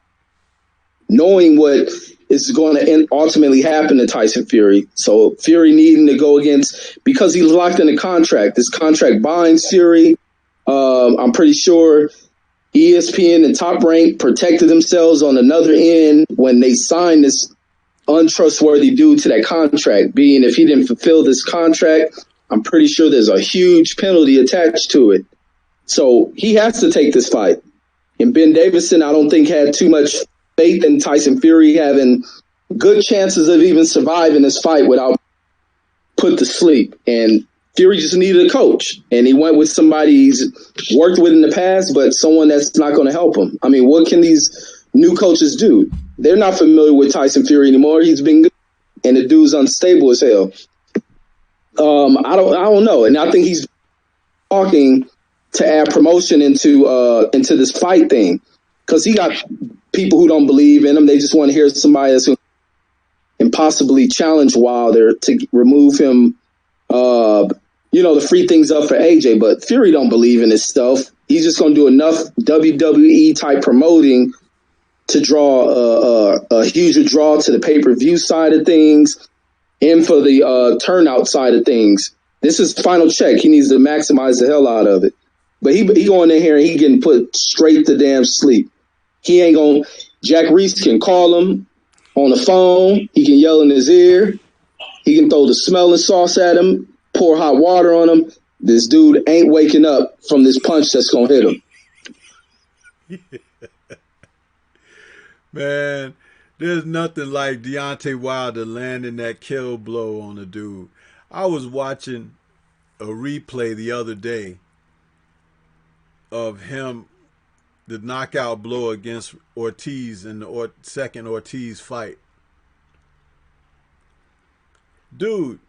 knowing what is going to ultimately happen to Tyson Fury. So Fury needing to go against, because he's locked in a contract. This contract binds Fury. I'm pretty sure ESPN and Top Rank protected themselves on another end when they signed this untrustworthy dude to that contract, being if he didn't fulfill this contract, I'm pretty sure there's a huge penalty attached to it. So he has to take this fight. And Ben Davison, I don't think, had too much faith in Tyson Fury having good chances of even surviving this fight without put to sleep. And Fury just needed a coach. And he went with somebody he's worked with in the past, but someone that's not going to help him. I mean, what can these new coaches do? They're not familiar with Tyson Fury anymore. He's been good, and the dude's unstable as hell. I don't know. And I think he's talking to add promotion into this fight thing, because he got people who don't believe in him. They just want to hear somebody that's going and possibly challenge Wilder to remove him, to free things up for AJ. But Fury don't believe in this stuff. He's just going to do enough WWE type promoting to draw a huger draw to the pay-per-view side of things and for the turnout side of things. This is final check. He needs to maximize the hell out of it. But he going in here and he getting put straight to damn sleep. He ain't going to – Jack Reese can call him on the phone. He can yell in his ear. He can throw the smelling sauce at him, pour hot water on him. This dude ain't waking up from this punch that's going to hit him. Man, there's nothing like Deontay Wilder landing that kill blow on a dude. I was watching a replay the other day of him the knockout blow against Ortiz in the second Ortiz fight. Dude,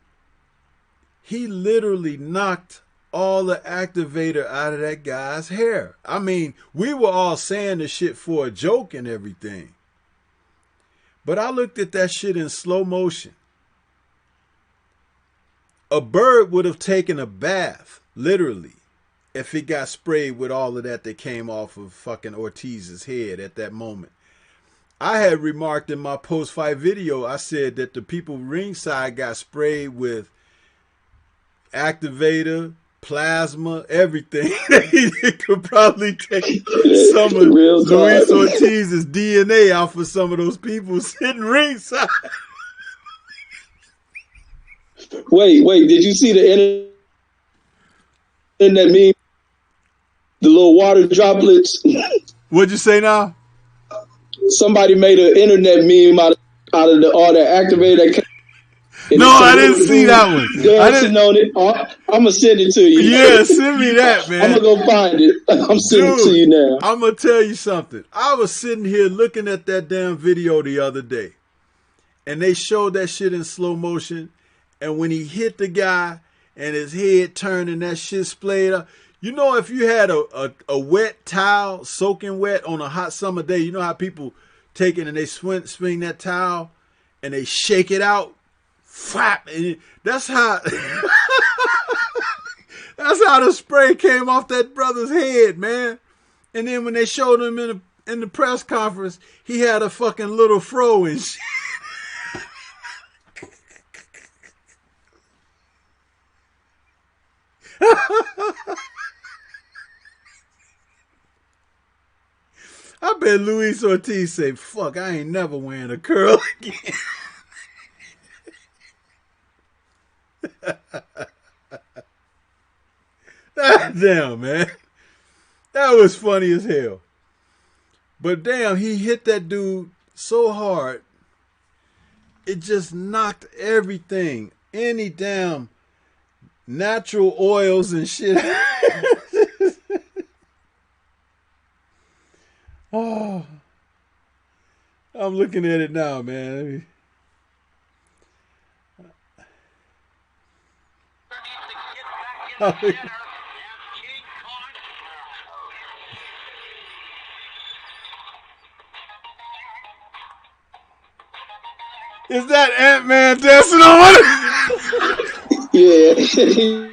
he literally knocked all the activator out of that guy's hair. I mean, we were all saying the shit for a joke and everything. But I looked at that shit in slow motion. A bird would have taken a bath, literally, if it got sprayed with all of that came off of fucking Ortiz's head at that moment. I had remarked in my post-fight video, I said that the people ringside got sprayed with activator, plasma, everything. It could probably take some of Luis Ortiz's DNA out for some of those people sitting ringside. Wait, did you see the internet meme? The little water droplets? What'd you say now? Somebody made an internet meme out of all that activator. No, I didn't see that one. Dancing on it. I'm going to send it to you. Yeah, send me that, man. I'm going to go find it. I'm sending it to you now. I'm going to tell you something. I was sitting here looking at that damn video the other day, and they showed that shit in slow motion, and when he hit the guy and his head turned and that shit splayed up, you know, if you had a wet towel, soaking wet on a hot summer day, you know how people take it and they swing that towel and they shake it out? Flap, and that's how that's how the spray came off that brother's head, man. And then when they showed him in the press conference, he had a fucking little fro and shit. I bet Luis Ortiz say, "Fuck, I ain't never wearing a curl again." Damn, man. That was funny as hell. But damn, he hit that dude so hard, it just knocked everything, any damn natural oils and shit. Oh, I'm looking at it now, man. Is that Ant-Man dancing on it? Yeah.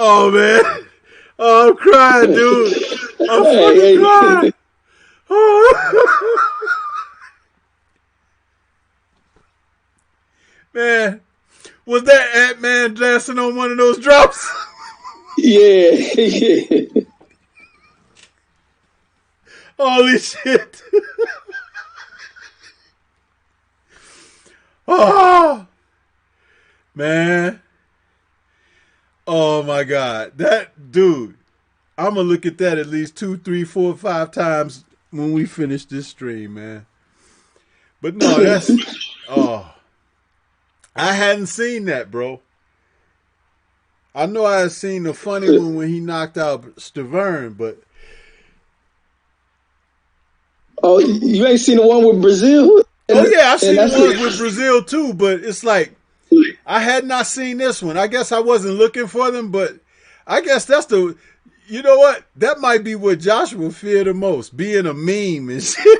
Oh, man. Oh, I'm crying, dude. I'm fucking crying. Oh. Man, was that Ant-Man dancing on one of those drops? Yeah. Holy shit. Oh, man. Oh my God. That dude, I'm going to look at that at least 2, 3, 4, 5 times when we finish this stream, man. But no, that's, oh, I hadn't seen that, bro. I know I had seen the funny one when he knocked out Stavern, but. Oh, you ain't seen the one with Brazil? Oh yeah, I've seen the one with Brazil too, but it's like, I had not seen this one. I guess I wasn't looking for them, but I guess that's the, you know what? That might be what Joshua feared the most, being a meme and shit.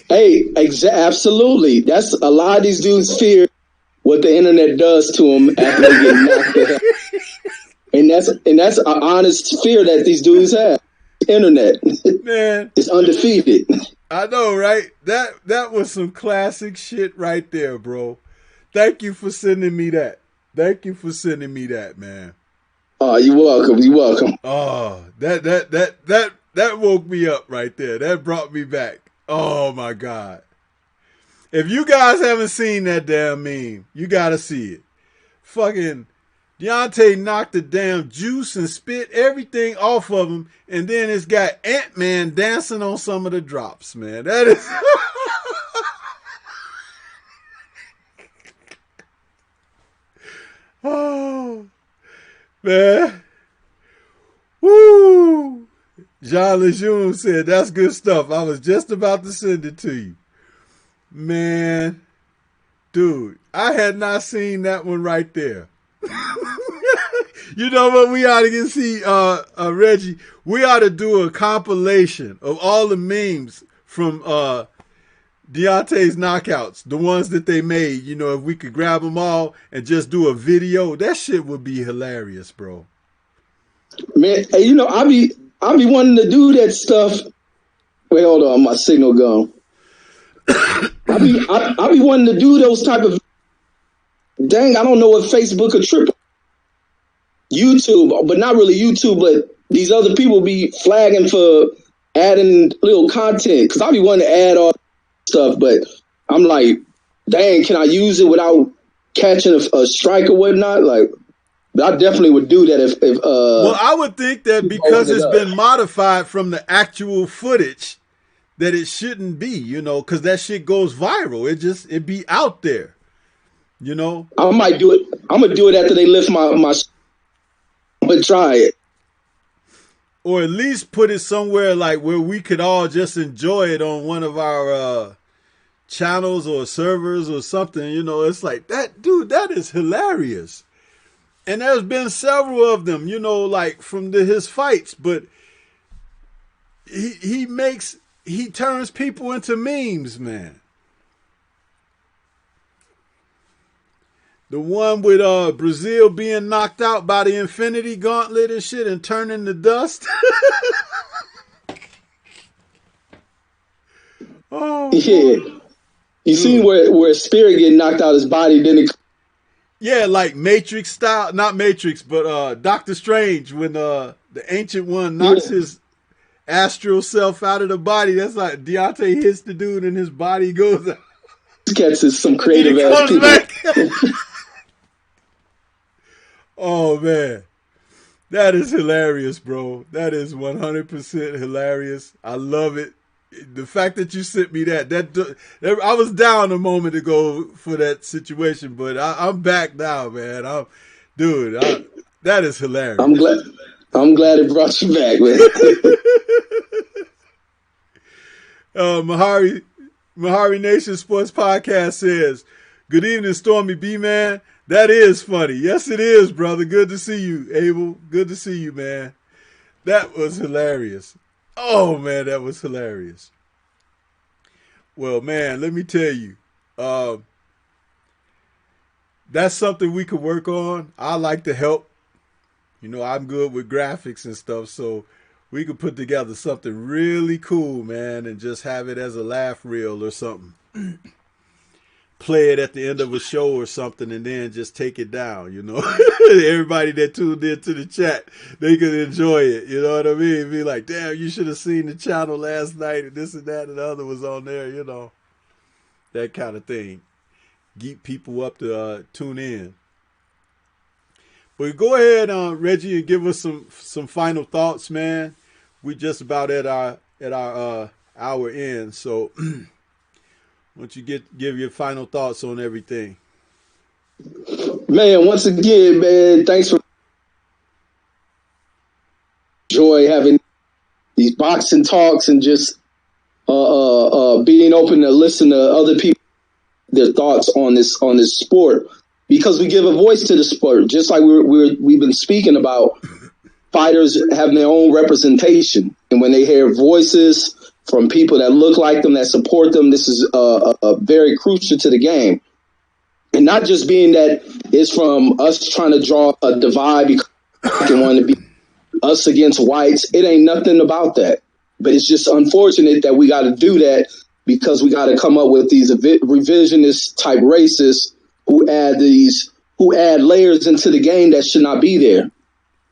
Hey, absolutely. That's a lot of these dudes fear what the internet does to them after they get knocked out. And that's an honest fear that these dudes have. Internet, man, it's undefeated. I know, right? That was some classic shit right there, bro. Thank you for sending me that. Thank you for sending me that, man. Oh, you're welcome. You're welcome. Oh, that woke me up right there. That brought me back. Oh my God. If you guys haven't seen that damn meme, you gotta see it. Fucking Deontay knocked the damn juice and spit everything off of him, and then it's got Ant-Man dancing on some of the drops, man. That is... oh, man. Woo! Jean Lejeune said, that's good stuff. I was just about to send it to you. Man, dude, I had not seen that one right there. You know what we ought to see, Reggie? We ought to do a compilation of all the memes from Deontay's knockouts, the ones that they made. You know, if we could grab them all and just do a video, that shit would be hilarious, bro. Man, hey, you know, I be wanting to do that stuff. Wait, hold on, my signal gone. I be wanting to do those type of. Dang, I don't know what Facebook or triple. YouTube, but not really YouTube, but these other people be flagging for adding little content because I be wanting to add all stuff, but I'm like, dang, can I use it without catching a strike or whatnot? Like, but I definitely would do that if well, I would think that because it's been modified from the actual footage that it shouldn't be, you know, because that shit goes viral. It be out there, you know. I might do it. I'm gonna do it after they lift my. I'm gonna try it, or at least put it somewhere like where we could all just enjoy it on one of our channels or servers or something. You know, it's like that, dude. That is hilarious. And there's been several of them, you know, like from his fights, but he turns people into memes, man. The one with Brazil being knocked out by the Infinity Gauntlet and shit and turning to dust. Oh, yeah. You seen where Spirit get knocked out his body, then it. Yeah, like Matrix style, not Matrix, but Doctor Strange when the Ancient One knocks his astral self out of the body. That's like Deontay hits the dude and his body goes out. Catches some creative ass people. Back. Oh man, that is hilarious, bro. That is 100% hilarious. I love it. The fact that you sent me that I was down a moment ago for that situation, but I'm back now, man. That is hilarious. I'm glad it brought you back, man. Mahari Nation Sports Podcast says, "Good evening, Stormy B man. That is funny. Yes, it is, brother. Good to see you, Abel. Good to see you, man. That was hilarious. Oh, man, that was hilarious. Well, man, let me tell you, that's something we could work on. I like to help. You know, I'm good with graphics and stuff, so we could put together something really cool, man, and just have it as a laugh reel or something. Play it at the end of a show or something and then just take it down, you know. Everybody that tuned into the chat, they could enjoy it, you know what I mean? Be like, damn, you should have seen the channel last night and this and that and the other was on there, you know. That kind of thing. Get people up to tune in. But go ahead, Reggie, and give us some final thoughts, man. We just about at our hour end, so why don't you give your final thoughts on everything? Man, once again, man, thanks for enjoy having these boxing talks and just being open to listen to other people, their thoughts on this sport, because we give a voice to the sport, just like we've been speaking about. Fighters having their own representation, and when they hear voices from people that look like them, that support them, this is very crucial to the game. And not just being that it's from us trying to draw a divide because we want to be us against whites. It ain't nothing about that. But it's just unfortunate that we got to do that because we got to come up with these revisionist type racists who add layers into the game that should not be there.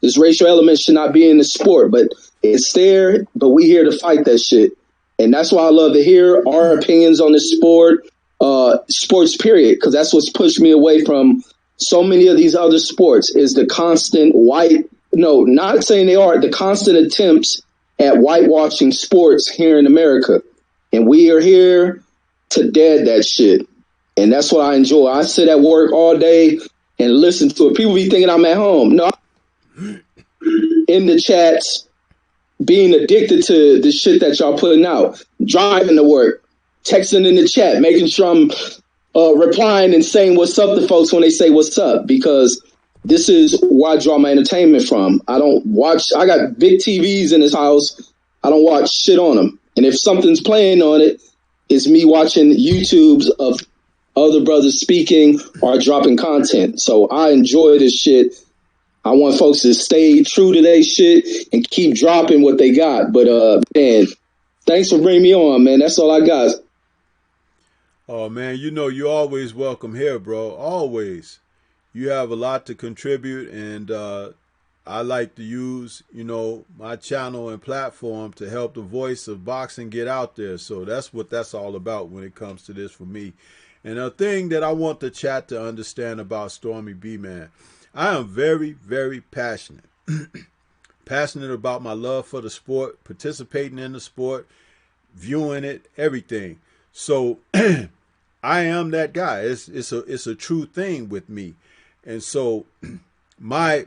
This racial element should not be in the sport, but it's there, but we here to fight that shit. And that's why I love to hear our opinions on this sport, sports period, because that's what's pushed me away from so many of these other sports, is the constant not saying they are, the constant attempts at whitewashing sports here in America. And we are here to dead that shit. And that's what I enjoy. I sit at work all day and listen to it. People be thinking I'm at home. No, in the chats, being addicted to the shit that y'all putting out, driving to work, texting in the chat, making sure I'm replying and saying what's up to folks when they say what's up, because this is where I draw my entertainment from. I got big TVs in this house. I don't watch shit on them. And if something's playing on it, it's me watching YouTubes of other brothers speaking or dropping content. So I enjoy this shit. I want folks to stay true to their shit and keep dropping what they got. But, man, thanks for bringing me on, man. That's all I got. Oh, man, you're always welcome here, bro. Always. You have a lot to contribute, and I like to use, my channel and platform to help the voice of boxing get out there. So that's what that's all about when it comes to this for me. And a thing that I want the chat to understand about Stormybman, I am very, very passionate. Passionate about my love for the sport, participating in the sport, viewing it, everything. So I am that guy. It's a true thing with me. And so my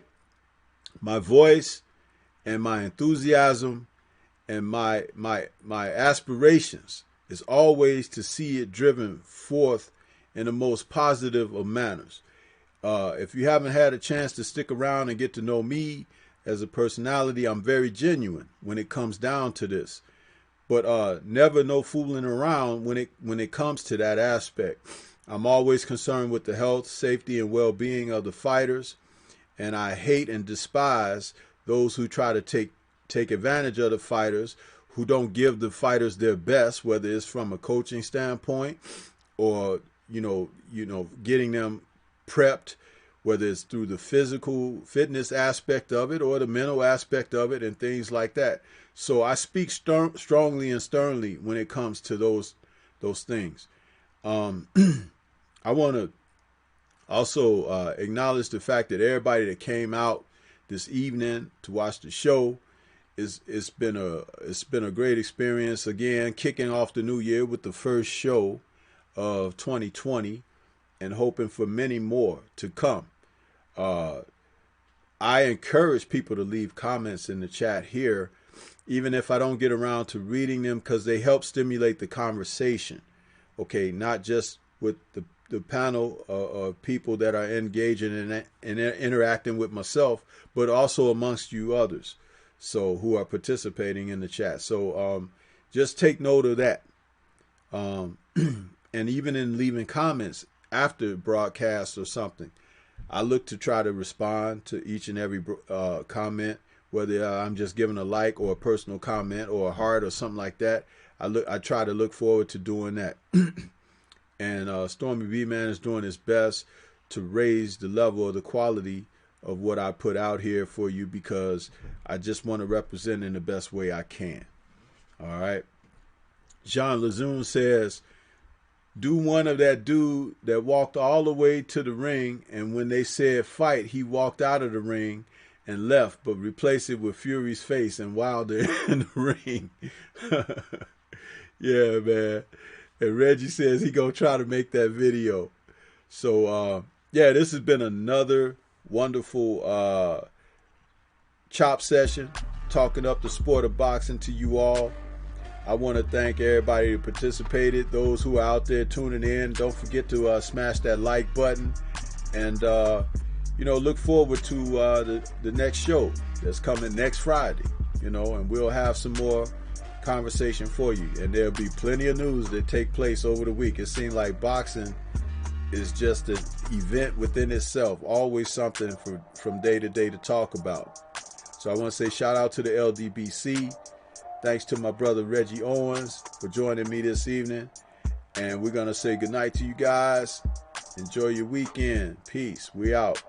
voice and my enthusiasm and my aspirations is always to see it driven forth in the most positive of manners. If you haven't had a chance to stick around and get to know me as a personality, I'm very genuine when it comes down to this. But never no fooling around when it comes to that aspect. I'm always concerned with the health, safety, and well-being of the fighters, and I hate and despise those who try to take advantage of the fighters, who don't give the fighters their best, whether it's from a coaching standpoint or getting them prepped, whether it's through the physical fitness aspect of it or the mental aspect of it and things like that. So I speak strongly and sternly when it comes to those things. I want to also acknowledge the fact that everybody that came out this evening to watch the show, it's been a great experience. Again, kicking off the new year with the first show of 2020 and hoping for many more to come. I encourage people to leave comments in the chat here, even if I don't get around to reading them, because they help stimulate the conversation. Okay, not just with the panel of people that are engaging and interacting with myself, but also amongst you others, so who are participating in the chat. So just take note of that. And even in leaving comments after broadcast or something, I look to try to respond to each and every comment, whether I'm just giving a like or a personal comment or a heart or something like that. I try to look forward to doing that. And Stormybman is doing his best to raise the level of the quality of what I put out here for you, because I just want to represent in the best way I can. All right. Jean Lezoun says, do one of that dude that walked all the way to the ring, and when they said fight, he walked out of the ring and left, but replace it with Fury's face and Wilder in the ring. Yeah, man. And Reggie says he gonna try to make that video. So yeah, this has been another wonderful chop session, talking up the sport of boxing to you all. I want to thank everybody who participated, those who are out there tuning in. Don't forget to smash that like button, and look forward to the next show that's coming next Friday. And we'll have some more conversation for you, and there'll be plenty of news that take place over the week. It seems like boxing is just an event within itself, always something from day to day to talk about. So I want to say shout out to the LDBC. Thanks to my brother Reggie Owens for joining me this evening, and we're gonna say goodnight to you guys. Enjoy your weekend. Peace. We out.